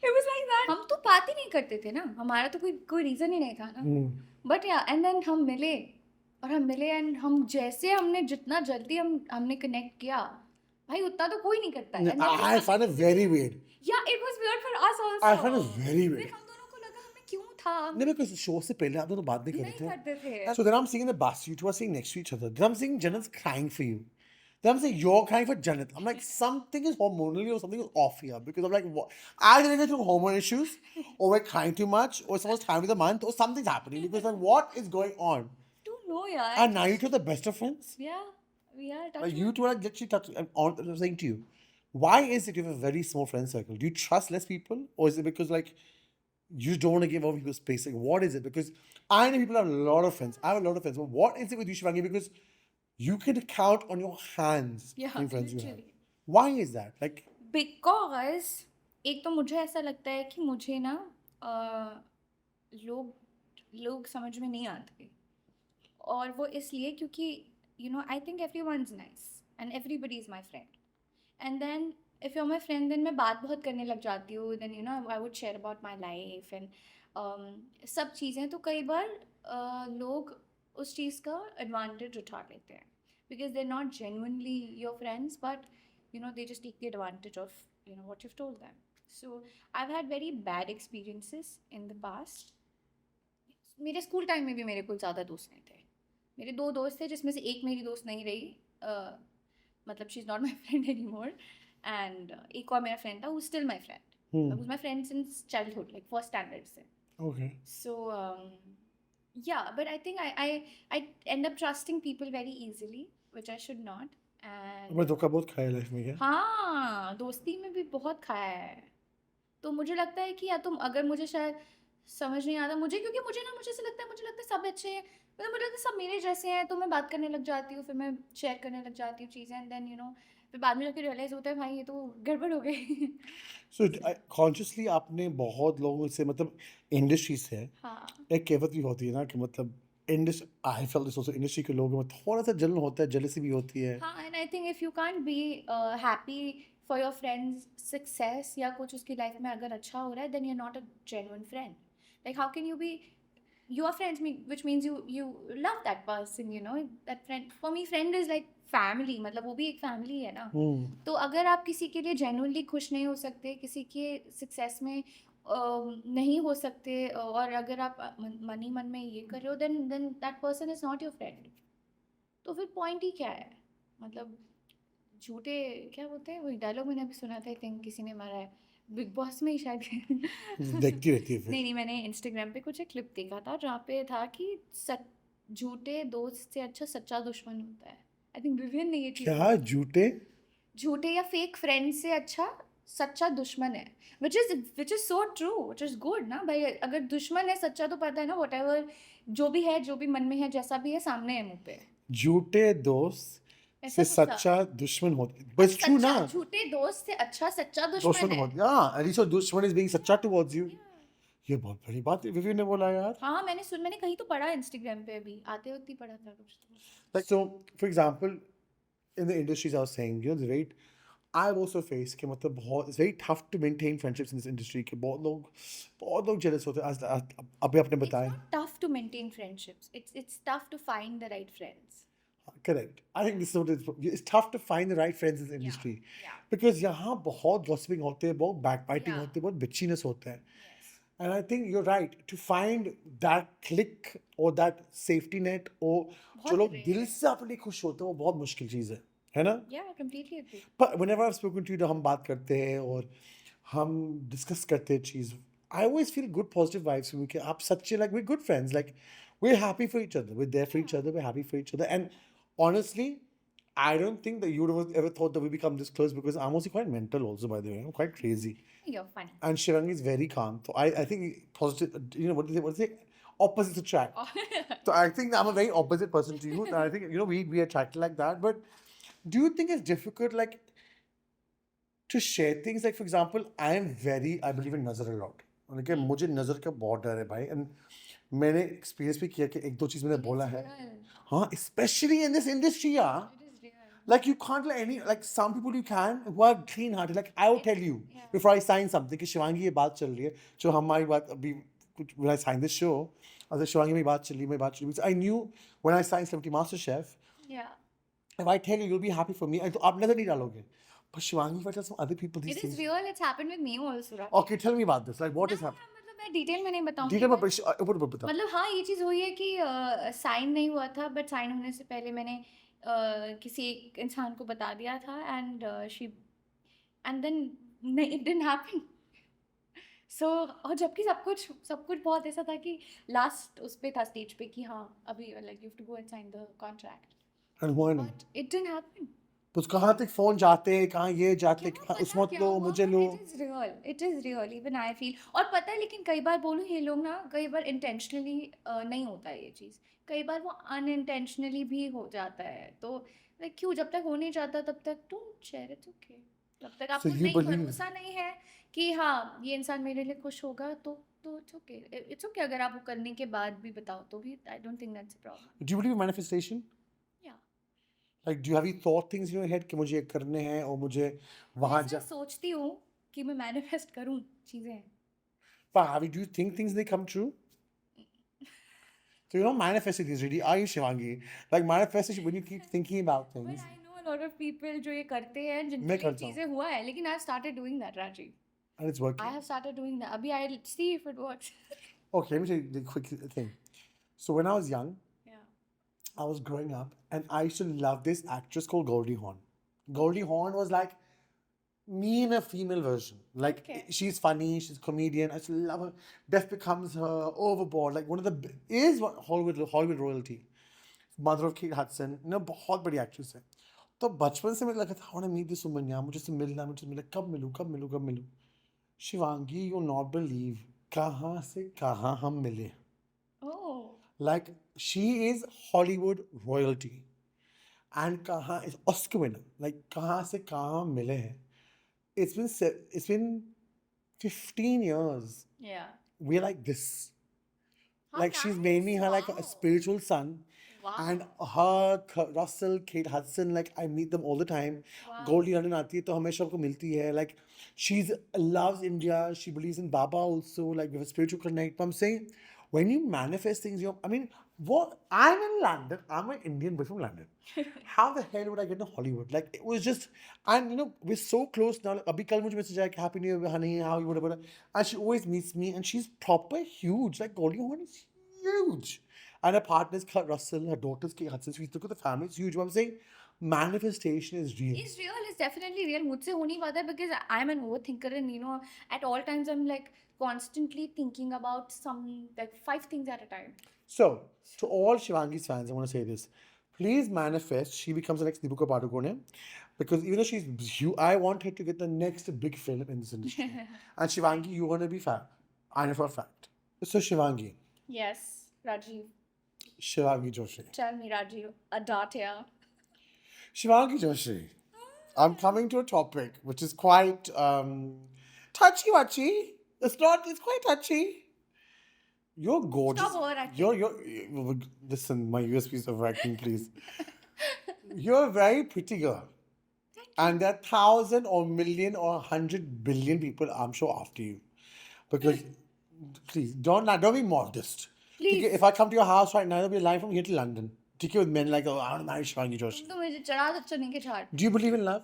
इट वाज लाइक दैट हम तो बात ही नहीं करते थे ना हमारा तो कोई रीजन ही नहीं था ना बट या एंड देन हम मिले एंड हम जैसे हमने जितना जल्दी हमने कनेक्ट किया भाई उतना तो कोई नहीं करता है I find it very weird. yeah it was weird for us also I find it very फिर weird. हम दोनों को लगा हमें क्यों था नहीं बिकॉज़ शो से पहले आप दोनों बात नहीं कर नहीं रहे थे. करते थे So then I'm seeing in the bus, you two are sitting next to each other. Then I'm seeing Jannat's crying for you. Then I'm saying you're crying for Jannat. I'm like, something is hormonally or something is off here. Because I'm like, what? I didn't go through hormone issues, or we're crying too much, or someone's time with a month, or something's happening. Because like, what is going on? don't know यार And now you're two the best of friends? yeah we are Like touching. you two are literally touching. I'm saying to you, why is it you have a very small friend circle? Do you trust less people, or is it because like you just don't want to give other people space? Like what is it? Because I know people have a lot of friends. I have a lot of friends, but what is it with you, Shivangi? Because you can count on your hands Yeah, how many friends you have. literally. Why is that? Like because एक तो मुझे ऐसा लगता है कि मुझे ना लोग लोग समझ में नहीं आते और वो इसलिए क्योंकि I think everyone is nice and everybody is my friend and then if you are my friend then मैं बात बहुत करने लग जाती हूँ then I would share about my life and सब चीज़ें तो कई बार लोग उस चीज़ का एडवांटेज उठा लेते हैं because they are not genuinely your friends but they just take the advantage of what you've told them. So I've had very bad experiences in the past. मेरे स्कूल टाइम में भी मेरे कुछ ज़्यादा दोस्त नहीं थे. मेरे 2 दोस्त थे जिसमें से एक मेरी दोस्त नहीं रही. मतलब she is not my friend any more and एक और मेरा फ्रेंड था who still my friend who my friend since childhood like first standard से. okay, So yeah, but I think I end up trusting people very easily, which I should not. And मैं धोखा बहुत खाया life में क्या? हाँ दोस्ती में भी बहुत खाया है. तो मुझे लगता है कि या तुम अगर मुझे शायद समझ नहीं आता मुझे क्योंकि मुझे ऐसा लगता है मुझे लगता है सब अच्छे हैं मतलब मुझे लगता है सब मेरे जैसे हैं तो मैं बात करने लग जाती हूँ फिर मैं शेयर करने लग जाती हूँ चीज़ें एंड देन फिर बाद में जाके रियलाइज़ होता है भाई ये तो गड़बड़ हो गई. So consciously आपने बहुत लोगों से मतलब इंडस्ट्री से हाँ एक कहावत भी होती है ना कि मतलब industry I fail this also industry के लोगों में थोड़ा सा जलन होता है जेलसी भी होती है. हाँ and I think if you can't be happy for your friends success या कुछ उसकी लाइफ में अगर अच्छा हो रहा है then you are not a genuine friend. Like how can you be you are friends which means you love that person that friend for me friend is like family मतलब वो भी एक family है ना. तो अगर आप किसी के लिए genuinely खुश नहीं हो सकते किसी के success में नहीं हो सकते और अगर आप मन ही मन में ये कर रहे हो then that person is not your friend. तो फिर point ही क्या है मतलब झूठे क्या बोलते हैं वही डायलॉग मैंने अभी सुना था आई थिंक किसी ने मारा है बिग बॉस में ही शायद. देखती रहती है फिर. नहीं मैंने इंस्टाग्राम पे कुछ एक क्लिप देखा था जहाँ पे था कि झूठे दोस्त से अच्छा सच्चा दुश्मन होता है. आई थिंक विवियन ने ये चीज़ क्या झूठे या फेक फ्रेंड से अच्छा सच्चा दुश्मन है which is so true which is good ना भाई. अगर दुश्मन है सच्चा तो पता है ना वट एवर जो भी मन में है जैसा भी है सामने है मुंह पे. झूठे दोस्त ऐसा से कुछ था. सच्चा दुश्मन होता है. बस ट्रू ना. झूठे दोस्त से अच्छा सच्चा दुश्मन दुश्मन है. होता है. हाँ, at least your दुश्मन is being सच्चा towards you. ये बहुत बड़ी बात है विवियन ने बोला यार. हाँ मैंने कहीं तो पढ़ा इंस्टाग्राम पे अभी आते वक्त ही पढ़ा था कुछ तो. Like so, for example, in the industries I was saying, it's very. I've also faced कि मतलब बहुत it's very tough to maintain friendships in this industry कि बहुत लोग jealous होते हैं. अभी आपने It's बताया. not tough to maintain friendships. It's tough to find the right friends. Correct. I think this is what it's tough to find the right friends in this industry. Yeah. Because यहाँ बहुत gossiping होते हैं, बहुत backbiting Yeah. होते हैं, बहुत bitchiness होता है. Yes. And I think you're right. To find that click or that safety net or जो लोग rare दिल से अपने खुश होते हैं वो बहुत मुश्किल चीज़ है ना? Yeah, I completely agree. But whenever I've spoken to you, हम बात करते हैं और हम discuss करते हैं चीज़. I always feel good positive vibes from you कि आप सच्चे like we're good friends. Like we're happy for each other. We're there for each other. We're happy for each other. And honestly, I don't think that you would have ever thought that we become this close because I'm also quite mental also, by the way. I'm quite crazy. You're funny. And Shivangi is very calm. So I think positive, what do they say? Opposites attract. So I think I'm a very opposite person to you. And I think, we attract like that. But do you think it's difficult, like, to share things? Like, for example, I believe in nazar a lot. Okay, मुझे नज़र का बहुत डर है भाई. And मैंने experience भी किया कि एक दो चीज़ मैंने बोला है. हाँ, especially in this industry, yeah. It is real. Like you can't like some people you can who are clean hearted. Like I will tell you before I sign something कि शिवांगी ये बात चल रही है जो हमारी बात अभी when I signed this show I said Shivangi मेरी बात चल रही because I knew when I signed Celebrity MasterChef Yeah. if I tell you you'll be happy for me तो आप नजर नहीं डालोगे. But Shivangi, if I tell some other people these It things. is real. It's happened with me also. Right? Okay, tell me about this. Like what is happening? मतलब मैं detail में नहीं बताऊंगी. Detail में बता. मतलब हाँ ये चीज़ हुई है कि साइन नहीं हुआ था बट साइन होने से पहले मैंने किसी एक इंसान को बता दिया था and then it didn't happen. So और जबकि सब कुछ बहुत ऐसा था कि लास्ट उस पे था स्टेज पे कि हाँ अभी like you have to go and sign the contract. And हुआ नहीं. but it didn't happen. तो कहाँ तक फोन जाते हैं, कहाँ ये जाते हैं, क्या कहाँ उस पता मत क्या लो, हुआ, मुझे but low. it is real even I feel. और पता है लेकिन कई बार बोलूँ ये लोग ना कई बार intentionally नहीं होता है ये चीज़, कई बार वो unintentionally भी हो जाता है, तो like क्यों, जब तक हो नहीं जाता तब तक don't share, it's okay. जब तक So आपको you नहीं believe? भरोसा नहीं है कि हाँ ये इंसान मेरे लिए खुश होगा तो it's okay अगर आप वो करने के बाद भी बताओ तो भी I don't think that's a problem. Do you believe in manifestation? Yeah. Like, do you have you thought things in your head कि मुझे ये करने हैं और मुझे वहाँ मैं जा. ऐसा सोचती हूँ कि मैं manifest करूँ चीज़ें. But do you think things they come true? So you're not manifesting things really, are you, Shivangi? Like manifestation when you keep thinking about But things. I know a lot of people जो ये करते हैं जिनके मैं लिए करता हूँ. चीज़ें हुआ है, लेकिन I've started doing that, Rajiv. And it's working. I have started doing that. अभी I'll see if it works. Okay, let me tell you the quick thing. So when I was young, Yeah. I was growing up and I used to love this actress called Goldie Hawn. Goldie Hawn was like me in a female version. Like Okay. she's funny, she's a comedian. I used to love her. Death becomes her, Overboard. Like one of the is what Hollywood royalty. Mother of Kate Hudson. बहुत बड़ी actress है. तो बचपन से मुझे लगा था I want to meet this woman. यार मुझे से मिलना कब मिलूँ. Shivangi, you'll not believe कहाँ से कहाँ हम मिले. Oh. Like she is Hollywood royalty. And कहाँ is Oscar winner. Like कहाँ से कहाँ मिले हैं. It's been 15 years. Yeah. We're like this. How Like she's made me nice. her like a Wow. spiritual son. Wow. And her, Russell, Kate Hudson, like I meet them all the time. Wow. Goldie Hawn आती है तो हमेशा हमको मिलती है. Like she's loves India. She believes in Baba also. Like we have a spiritual connect. But I'm saying when you manifest things, I mean, what I'm in London. I'm an Indian boy from London. How the hell would I get to Hollywood? Like it was just, and we're so close now. Like, abhi kal mujhe message aaya ki Happy New Year, honey. How you whatever. And she always meets me, and she's proper huge. Like Goldie Hawn is huge. And her partner's Kurt Russell, her daughter's Kate Hudson. So we look at the family, it's huge. But I'm saying manifestation is real. It's real. It's definitely real. मुझसे हो नहीं पाता because I'm an overthinker and at all times I'm like constantly thinking about some like 5 things at a time. So, to all Shivangi's fans, I want to say this. Please manifest she becomes the next Deepika Padukone. Because even though she's huge, I want her to get the next big film in this industry. And Shivangi, you're going to be fab. I know for a fact. So, Shivangi. Yes, Rajiv. Shivangi Joshi. Tell me, Rajiv. Adatya. Shivangi Joshi. I'm coming to a topic which is quite touchy-watchy. It's quite touchy. You're gorgeous. Stop overacting. You're listen, my USPs are overacting, please. You're a very pretty girl. And there are 1,000 or million or 100 billion people, I'm sure, after you. Because, please, don't be modest. Please. If I come to your house right now, there'll be a line from here to London. With men like, oh, I want to marry Shivangi Joshi. तुम तो मुझे चढ़ा दो चने के झाड़. Do you believe in love?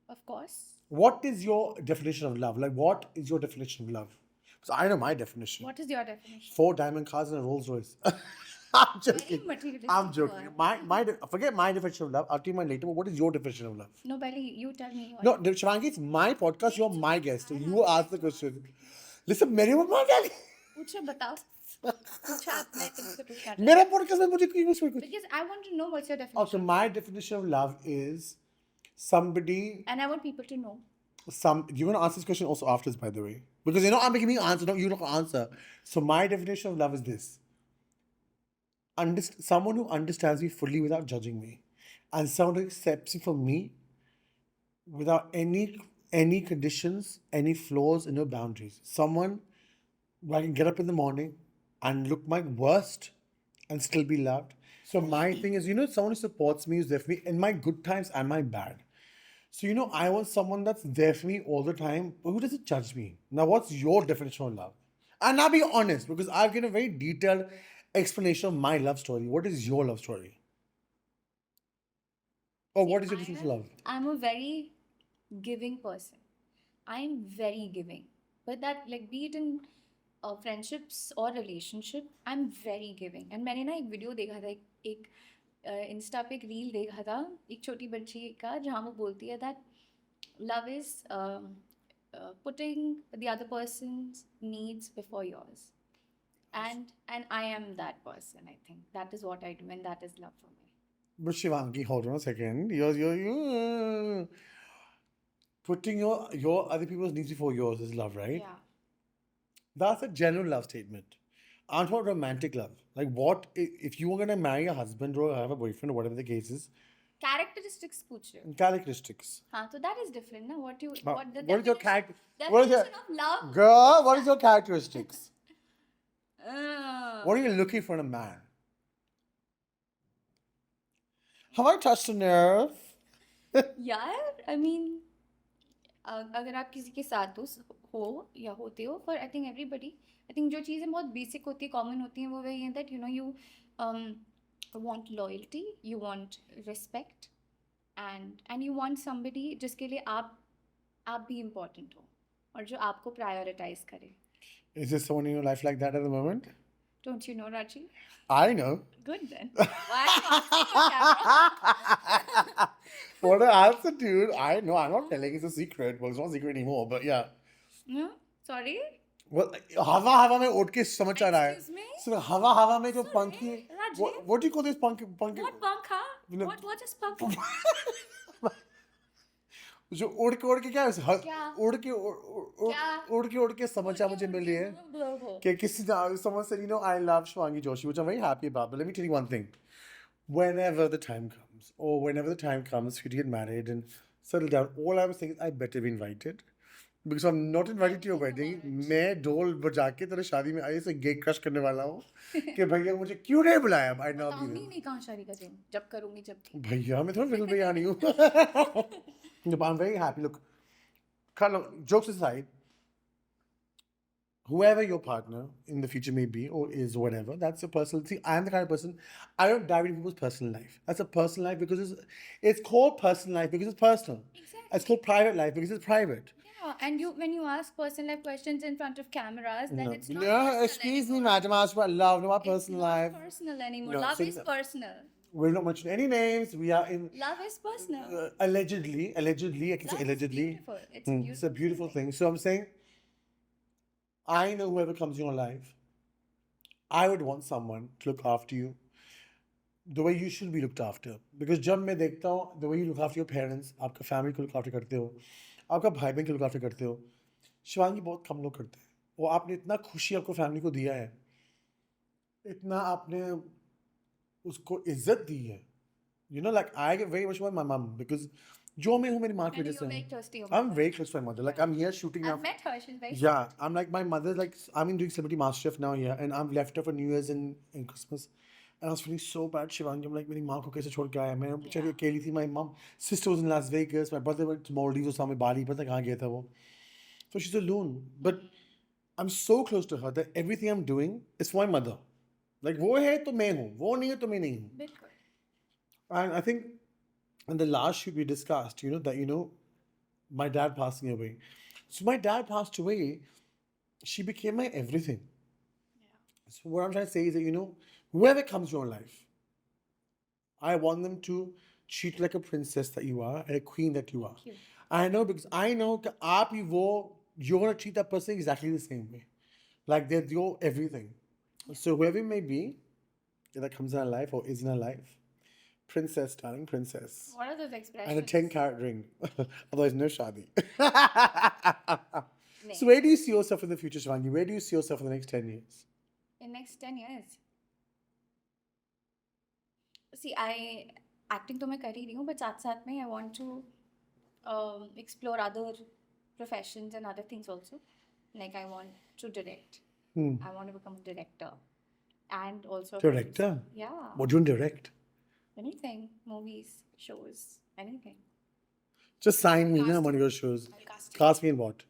Of course. What is your definition of love? Like, what is your definition of love? Because I know my definition. What is your definition? 4 diamond cars and a Rolls Royce. I'm joking. materialistic I'm you joking. Forget my definition of love. I'll tell you mine later. But what is your definition of love? No, Belly, you tell me. No, Shivangi, it's my podcast. You're my guest. You ask the question. Listen, मेरे मम्मा क्या पूछो बताओ. पूछा आपने तुमसे पूछा. मेरा podcast में मुझे क्यों पूछ कुछ? Because I want to know what's your definition. Okay, my definition of love is somebody. And I want people to know. You're gonna answer this question also after this, by the way, because I'm making me answer. No, you don't answer. So my definition of love is this: someone who understands me fully without judging me, and someone who accepts me for me without any conditions, any flaws, and no boundaries. Someone who I can get up in the morning and look my worst and still be loved. So my thing is, someone who supports me, who's there for me in my good times and my bad. So, I want someone that's there for me all the time, but who doesn't judge me. Now, what's your definition of love? And now be honest, because I've given a very detailed explanation of my love story. What is your love story? Or what is your definition of love? I'm a very giving person. I'm very giving. But that, like, be it in friendships or relationship, I'm very giving. And मैंने ना एक video देखा था एक Insta पे एक reel देखा था एक छोटी बच्ची का जहाँ वो बोलती है that love is putting the other person's needs before yours. And I am that person, I think. That is what I do, and that is love for me. But Shivangi, hold on a second. You're putting your other people's needs before yours is love, right? Yeah. That's a general love statement. I'm talking about romantic love. Like, what if you were gonna marry a husband or have a boyfriend or whatever the case is? Characteristics पूछ रहे हो. Characteristics. हाँ, so that is different, ना? What the What is your definition? What is your Definition of love. girl? What is your characteristics? Uh, What are you looking for in a man? Have I touched a nerve? यार, I mean, अगर आप किसी के साथ हो या होते हो, for I think everybody, I think जो चीज़ें बहुत basic होती है, common होती हैं, वो वही है that you want loyalty, you want respect, and you want somebody जिसके लिए आप भी important हो और जो आपको prioritize करे. Is there someone in your life like that at the moment? Don't you know, Raji? I know. Good then. Why are you asking on camera? What an answer, dude. I know. I'm not telling. It's a secret. Well, it's not a secret anymore. But yeah. No? Sorry? Well, हवा में उड़ के समझ आ रहा है. Excuse me? So हवा में जो पंखी. Raji? What do you call this पंखी? What pankha? No. What is pankha? जो उड़ के क्या है? क्या? उड़ के समझ आ मुझे मिली है. कि किसी someone said, I love Shwangi Joshi, which I'm very happy about. But let me tell you one thing. Whenever the time comes, or whenever the time comes for you to get married and settle down, all I was thinking is I better be invited. Because I'm not invited to your wedding. मैं ढोल बजा के तेरे शादी में आए से gate crush करने वाला हूँ कि भैया मुझे क्यों नहीं बुलाया? I now be there. नहीं कहाँ शादी का दिन जब करूँगी जब थी. भैया मैं थोड़ा बिल्कुल भैया नहीं हूँ. But I'm very happy. Look, jokes aside, whoever your partner in the future may be or is whatever, that's a personal thing. I'm the kind of person, I don't dive into people's personal life. That's a personal life because it's called personal life because it's personal. Exactly. It's called private life because it's private. Yeah, and when you ask personal life questions in front of cameras, then it's not Yeah, personal excuse me, anymore. madam, I asked about love, not It's personal not life. personal anymore. No, Love so is personal. We're not mentioning any names. We are in Love is personal. allegedly, I can say Love is allegedly. beautiful. It's It's a beautiful thing. So I'm saying, I know whoever comes in your life, I would want someone to look after you the way you should be looked after. Because जब मैं देखता हूँ the way you look after your parents, आपका family को look after करते हो, आपका भाई बहन को look after करते हो, शिवांगी बहुत कम लोग करते हैं. और आपने इतना खुशी आपको family को दिया है, इतना आपने उसको इज्जत दी है. Like I get very much about my mom because जो मैं हूँ मेरी माँ की And वजह you're से very हूँ. thirsty over I'm that. very close to my mother. Like I'm here shooting now. I've met her. She's very Yeah, I'm like my mother's like I'm doing Celebrity MasterChef now, yeah, and I'm left her for New Year's and Christmas, and I was feeling so bad, Shivangi. I'm like, मेरी माँ को कैसे छोड़ के आया मैं बेचारी अकेली थी. My mom sister was in Las Vegas. My brother went to Maldives or somewhere, Bali, पता कहाँ गया था वो. So she's alone, but I'm so close to her that everything I'm doing is for my mother. Like वो है तो मैं हूँ, वो नहीं है तो मैं नहीं हूँ. Bilkul. And I think in the last shoot we discussed, that my dad passing away. So my dad passed away. She became my everything. Yeah. So what I'm trying to say is that, whoever comes in your life, I want them to treat you like a princess that you are and a queen that you are. Cute. I know because I know that you're going to treat that person exactly the same way. Like they're your everything. So whoever it may be that comes in our life or is in our life, princess, darling, princess. What are those expressions? And a 10-carat ring. Otherwise, no shadi. Names. So where do you see yourself in the future, Shivangi? Where do you see yourself in the next 10 years? In next 10 years. See, acting तो मैं कर ही रही हूँ, but साथ में I want to explore other professions and other things also. Like I want to direct. I want to become a director. And also a Director? producer. Yeah. What do you direct? Anything. Movies, shows, anything. Just sign me Cast in one of your shows. I'll cast you. Cast me in what?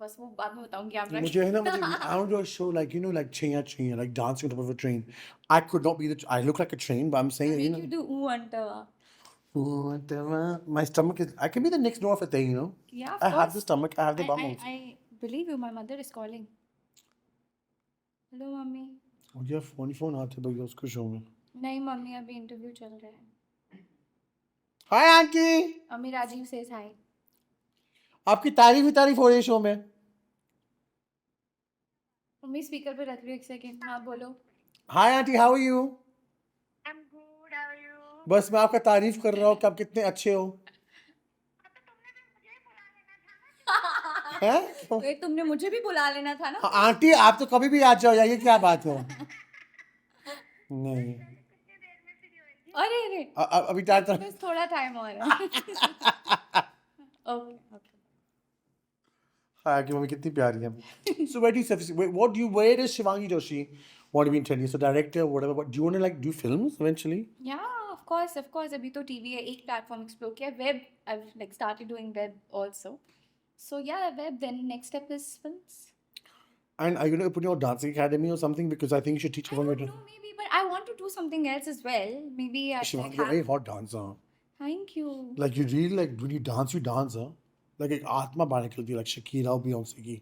बस वो बाद में बताऊंगी आप I want to do a show like Chaiya, like dancing on top of a train. I could not be I look like a train, but I'm saying I that, make you do Anta. Whatever. My stomach is. I can be the next Noah Fateh, Yeah, of I course. have the stomach. I have the bum also. I believe you. My mother is calling. Hello, mummy. और ये phone आते भैया उसको show में. नहीं mummy अभी interview चल रहा है. Hi aunty. अम्मी राजीव says hi. आपकी तारीफ हो रही है शो में. मम्मी स्पीकर पे रख रही हूँ एक सेकंड. हाँ बोलो. Hi auntie, how are you? I'm good. How are you? बस मैं आपका तारीफ कर रहा हूँ कि आप कितने अच्छे हो. हैं? क्यों? तो तुमने मुझे भी बुला लेना था ना. हाँ, आंटी आप तो कभी भी आ जाओ यार, ये क्या बात है? नहीं. कितनी देर में फ्री होएगी? अरे अरे, अभी टाइम था. बस थोड़ा टाइम और है. Okay okay. हाँ, कि मम्मी कितनी प्यारी है. So where does Shivangi Joshi want to be in 10 years? So director, whatever. But do you want to like do films eventually? Yeah, of course. अभी तो टीवी है, एक प्लेटफॉर्म एक्सप्लोर किया. Web, I've like started doing web also. So yeah, web. Then next step is films. And are you going to put your dancing academy or something? Because I think you should teach I everyone. don't know, maybe, but I want to do something else as well. Maybe I Shivangi, like you're a very have. hot dancer. Thank you. Like you really like when you dance, huh? Like एक आत्मा बाहर निकलती है, like Shakira or Beyonce की.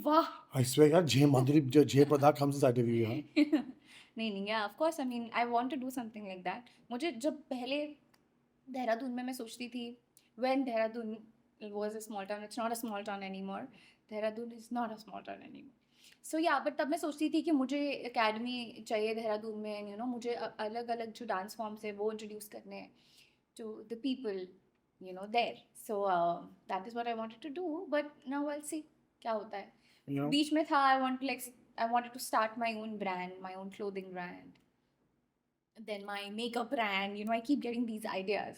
Wow. I swear, यार Jay Madhuri, Jay Pradha comes inside of you, huh? नहीं, yeah, of course. I mean, I want to do something like that. मुझे जब पहले देहरादून में मैं सोचती थी, when Dehradun was a small town, it's not a small town anymore. Dehradun is not a small town anymore. So yeah, but तब मैं सोचती थी कि मुझे एकेडमी चाहिए देहरादून में, you know, मुझे अलग अलग जो डांस फॉर्म्स है वो इंट्रोड्यूस करने हैं to the people, you know, there. So that is what I wanted to do. But now I'll see क्या होता है. You know? बीच में था, I wanted to start my own brand, my own clothing brand, then my makeup brand. You know, I keep getting these ideas.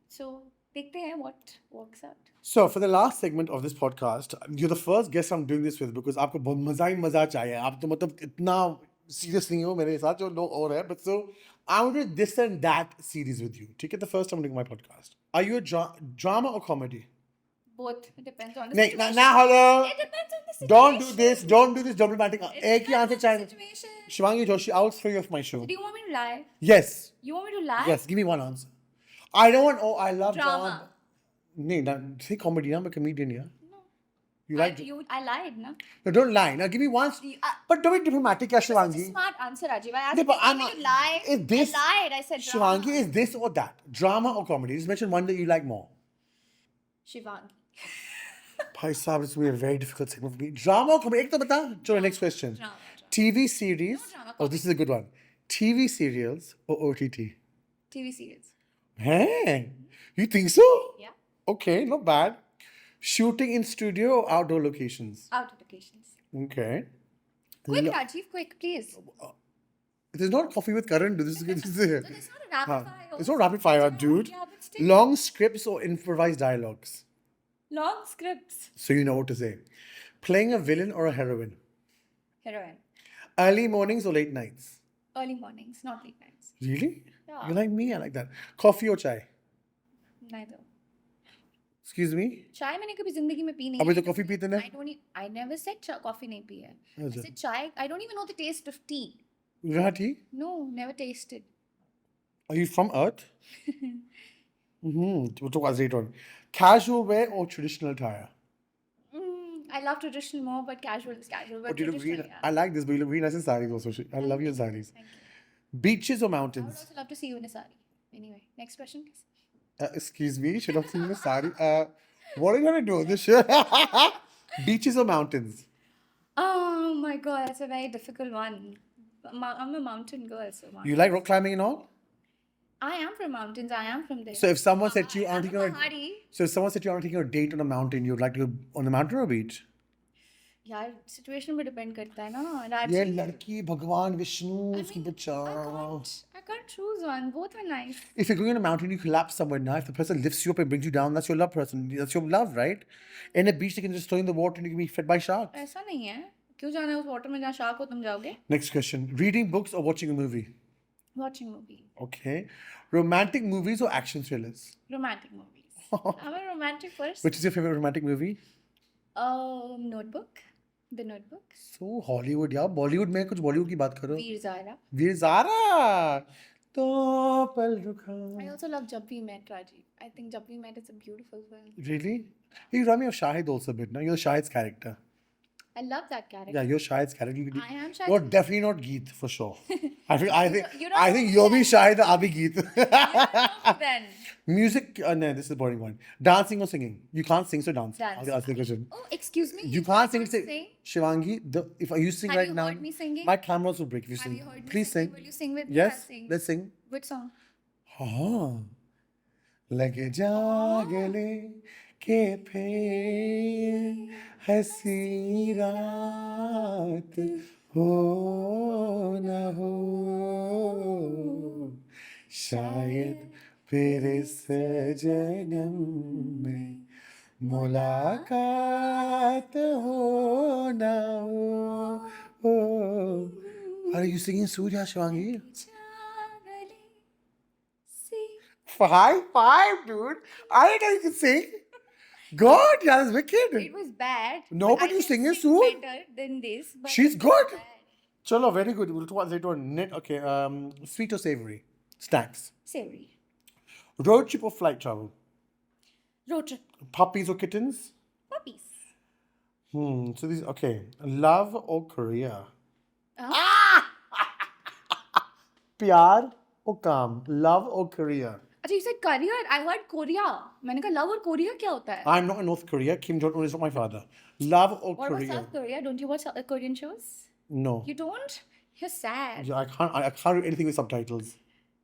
So देखते हैं what works out. So for the last segment of this podcast, you're the first guest I'm doing this with because आपको बहुत मजा ही मजा चाहिए. आप तो मतलब इतना serious नहीं हो मेरे साथ जो लोग और हैं. But so I'm going to do this and that series with you. ठीक है? The first time I'm doing my podcast. Are you a drama or comedy? Both. It depends on the नहीं, situation. ना hello. It depends on the situation. Don't do this diplomatic. It एक ही depends answer on the चाहिए. situation. Shivangi Joshi, I'll throw you off my show. Do you want me to lie? Yes. You want me to lie? Yes, give me one answer. I don't want. Oh, I love Drama. नहीं, ना say comedy. I'm a comedian, yeah. No. You like? I lied, no? No, don't lie. Now give me one. But don't be diplomatic, yeah, It's a Shivangi. smart answer, Rajiv. I asked Yeah, you, but do you want me to lie? Is this I lied. I said drama. Shivangi? Is this or that? Drama or comedy? Just mention one that you like more. Shivangi. Bhai Sahib, this will be a very difficult segment for me. Drama or comedy? एक तो बता. चलो, next question. Drama. TV series. No drama, Oh, this is a good one. TV serials or OTT? TV series. Hey, you think so? Yeah. Okay, not bad. Shooting in studio or outdoor locations? Out locations. Okay. Quick, Lo- Rajiv, quick, please. It is not coffee with Karan. This is So there's not a rapid Huh. fire. It's not rapid fire, dude. Yeah, but still. Long scripts or improvised dialogues. Long scripts. So you know what to say. Playing a villain or a heroine. Heroine. Early mornings or late nights. Early mornings, not late nights. Really? Yeah. You like me? I like that. Coffee or chai? Neither. Excuse me? चाय मैंने कभी जिंदगी में P नहीं अभी है. तो coffee पीते ना? I never said coffee नहीं पी है. I अच्छा. said chai. I don't even know the taste of tea. You have tea? No, never tasted. Are you from Earth? We'll talk about later on. Casual wear or traditional attire? I love traditional more, but casual is casual. But But you look traditional, really, yeah. I like this, but you look really nice in saris also. I love your saris. Thank you. Beaches or I would mountains? also love to see you in a sari. Anyway, next question, please. Excuse me, should have seen a sari. What are you gonna do? This shit. Beaches or mountains? Oh my god, that's a very difficult one. I'm a mountain girl, so You like rock climbing and all? I am from mountains. I am from there. So if someone said to you, I'm I'm taking a a, Pahari. so if someone said to you, I'm taking a date on a mountain, you'd like to go on the mountain or beach? यार situation पे depend करता है ना. ये Rajiv, लड़की भगवान Vishnu I उसकी mean, बचाओ. I can't choose one. Both are nice. If you're going on a mountain, you collapse somewhere now. If the person lifts you up and brings you down, that's your love person. That's your love, right? In a beach, they can just throw you in the water and you can be fed by sharks. ऐसा नहीं है. क्यों जाना है उस water में जहाँ shark हो तुम जाओगे? Next question. Reading books or watching a movie? Watching movie. Okay. Romantic movies or action thrillers? Romantic movies. I'm a romantic person. Which is your favorite romantic movie? Notebook. The Notebook. So Hollywood, yeah. Bollywood में कुछ Bollywood की बात करो. Veer Zara. Veer Zaara. तो पल I रुका. also love Jab We Met, Rajiv. I think Jab We Met is a beautiful film. Really? You remind me of Shahid also a bit, no? You're Shahid's character. I love that character. Yeah, you're Shahid's character. I am Shahid. You're definitely not Geet for sure. I think You don't I know think me you'll be then. Shahid, I'll be Geet. You don't know then. Music, no, this is a boring one. Dancing or singing? You can't sing, so dance. Dance. I'll ask the question. Oh, excuse me. You can't sing. Sing? Shivangi, if you sing Have right you now, heard me singing? my cameras will break if you Have sing. you heard me Please singing? sing. Will you sing with me? Yes, I'll sing. let's sing. Which song? हाँ लग जा गले के फिर हंसी रात हो न हो शायद फिर इस जन्म में मुलाकात हो न हो. Are you singing Surya, Shivangi? जागले से Five, dude. I didn't know you could sing. God, yeah, that's wicked. it was bad. No, but I you can sing it sing soon. better than this. But She's it was good. bad. Chalo, very good. We'll talk later on. Net, okay. Sweet or savory? Snacks. Savory. Road trip or flight travel? Road trip. Puppies or kittens? Puppies. So these, okay. Love or career? Pyar or calm? Love or career? अच्छा, you said career. I heard Korea. मैंने कहा love और Korea क्या होता है? I'm not in North Korea. Kim Jong Un is not my father. Love or What about career? South Korea? Don't you watch Korean shows? No. You don't? You're sad. Yeah, I can't read anything with subtitles.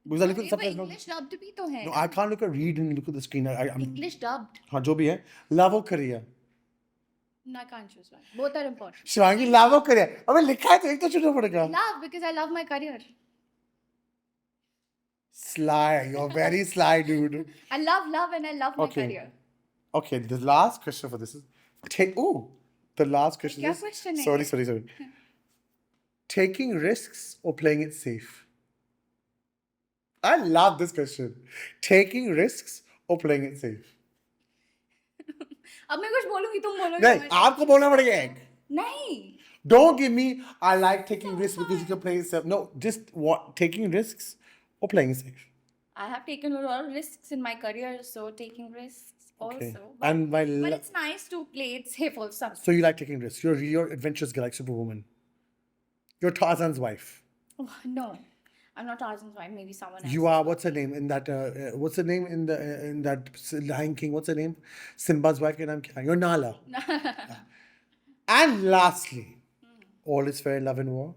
Because I look at the अरे, subtitles. English dubbed भी तो है. No, I can't read and look at the screen. I'm English dubbed. हाँ जो भी है. Love or career? No, I can't choose one. Both are important. Shivangi love or career? अबे लिखा है तो एक तो चुनना पड़ेगा. Love, because I love my career. Sly, you're very sly, dude. I love and I love my Okay. career. Okay, the last question for this is the last question क्या is question है? sorry. Taking risks or playing it safe? I love this question. Taking risks or playing it safe? अब मैं कुछ बोलूंगी तुम बोलोगे. नहीं, आपको बोलना पड़ेगा एक. नहीं. Don't give me I like taking risks because you can play it safe. No, just taking risks or playing it safe. I have taken a lot of risks in my career, so taking risks Okay. also. But, And but it's nice to play it safe also. so you like taking risks. You're adventurous girl like Superwoman. You're Tarzan's wife. Oh, no, I'm not Tarzan's wife. Maybe someone else. You are what's her name in that what's her name in that Lion King? What's her name? Simba's wife. Ka naam kya hai? You're Nala. And lastly, all is fair in love and war.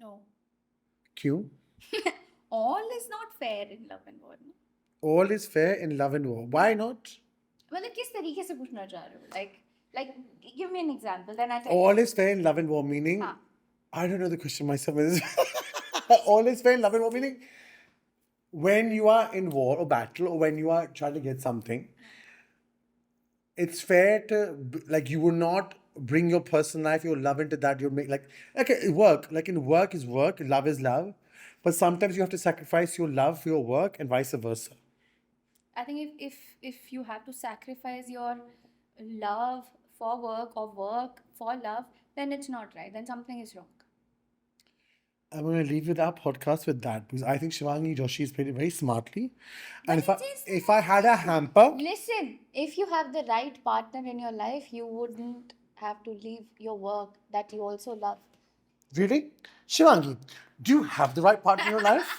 No. Q. All is not fair in love and war. No? All is fair in love and war. Why not? मतलब किस तरीके से पूछना चाह रहे हो? Like, give me an example. Then I tell you. All is fair in love and war meaning. हाँ. I don't know the question myself. All is fair in love and war meaning when you are in war or battle or when you are trying to get something, it's fair to like you will not bring your personal life, your love into that. You'll make like okay, work. Like in work is work, love is love. But sometimes you have to sacrifice your love for your work and vice versa. I think if you have to sacrifice your love for work or work for love, then it's not right. Then something is wrong. I'm going to leave with our podcast with that because I think Shivangi Joshi has played it very smartly. And But if I had a hamper, Listen, if you have the right partner in your life, you wouldn't have to leave your work that you also love. really, Shivangi, do you have the right partner in your life?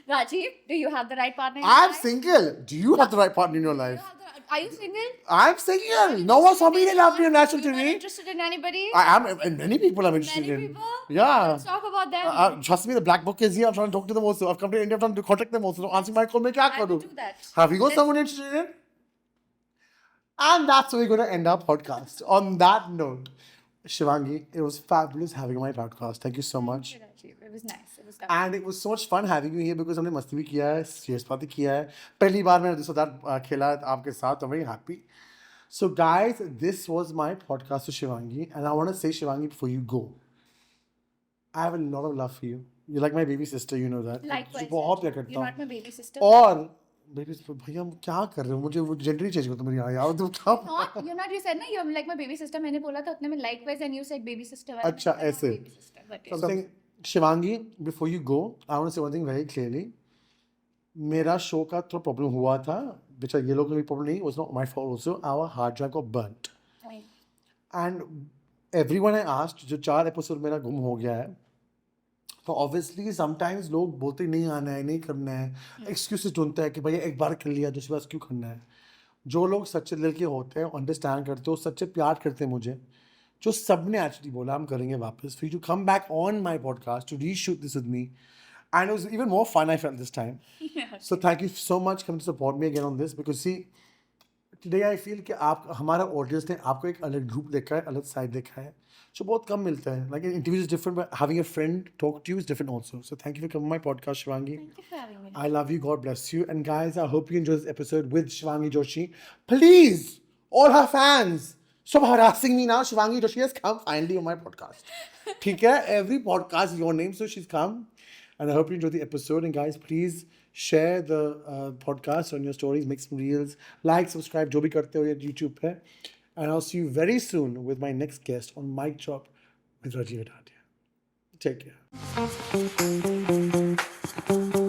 Rajiv, do you have the right partner in your I'm life? single. Do you have the right partner in your life? Are you single? I'm single. No one saw me in love me on national You're not TV. interested in anybody? I am, and many people I'm interested Many in. people? Yeah. Let's talk about them. Trust me, the black book is here. I'm trying to talk to them also. I've come to India. I'm trying to contact them also. Don't answer my call. मैं क्या I will करूँ? do that. Have you got someone interested in? And that's where we're going to end our podcast. On that note, Shivangi, it was fabulous having you on my podcast. Thank you so much. Rajiv, it was nice. It was good. And it was so much fun having you here because हमने मस्ती भी किया है, serious बातें किया है. पहली बार मैंने दिसोदार खेला आपके साथ. I'm very happy. So guys, this was my podcast to Shivangi, and I want to say, Shivangi, before you go, I have a lot of love for you. You're like my baby sister, you know that. Likewise. बहुत प्यार Rajiv. करता You're हूँ. not my baby sister. और baby भैया क्या कर रहे हो मुझे वो जेंडर ही चेंज कर दो मेरी यार तुम क्या Not, you're not. You said ना, you're like my baby sister. मैंने बोला था उतने में likewise, and you said baby sister. अच्छा, I'm not ऐसे. baby sister, but yes. something Shivangi, before you go, I want to say one thing very clearly. मेरा show का थोड़ा प्रॉब्लम हुआ था, which ये लोगों का भी प्रॉब्लम नहीं, was not my fault also. Our hard drive got burnt. Fine. And everyone I asked, जो 4 एपिसोड मेरा गुम हो गया है, तो obviously sometimes लोग बोलते नहीं आना है, नहीं करना है, excuses ढूंढते हैं कि भैया एक बार कर लिया, दूसरी बार क्यों करना है. जो लोग सच्चे दिल के होते हैं, अंडरस्टैंड करते हो, सच्चे प्यार करते हैं मुझे, जो सबने एक्चुअली बोला हम करेंगे वापस, for you to come back on my podcast to reshoot this with me And it was even more fun, I felt, this time. Yeah. So thank you so much coming to support me again on this, because see, today I feel कि आप हमारा audience ने आपको एक अलग group देखा है, अलग side देखा है, जो बहुत कम मिलता है. Like an interview is different, but having a friend talk to you is different also. So thank you for coming on my podcast, Shivangi. Thank you for having me. I love you. God bless you. And guys, I hope you enjoyed this episode with Shivangi Joshi. Please, all her fans, stop harassing me now. Shivangi Joshi has come finally on my podcast. Okay? Every podcast is your name, so she's come. And I hope you enjoyed the episode. And guys, please share the podcast on your stories, make some reels, like, subscribe, jo bhi karte ho on YouTube pe. And I'll see you very soon with my next guest on Mic Drop with Rajiv Datia. Take care.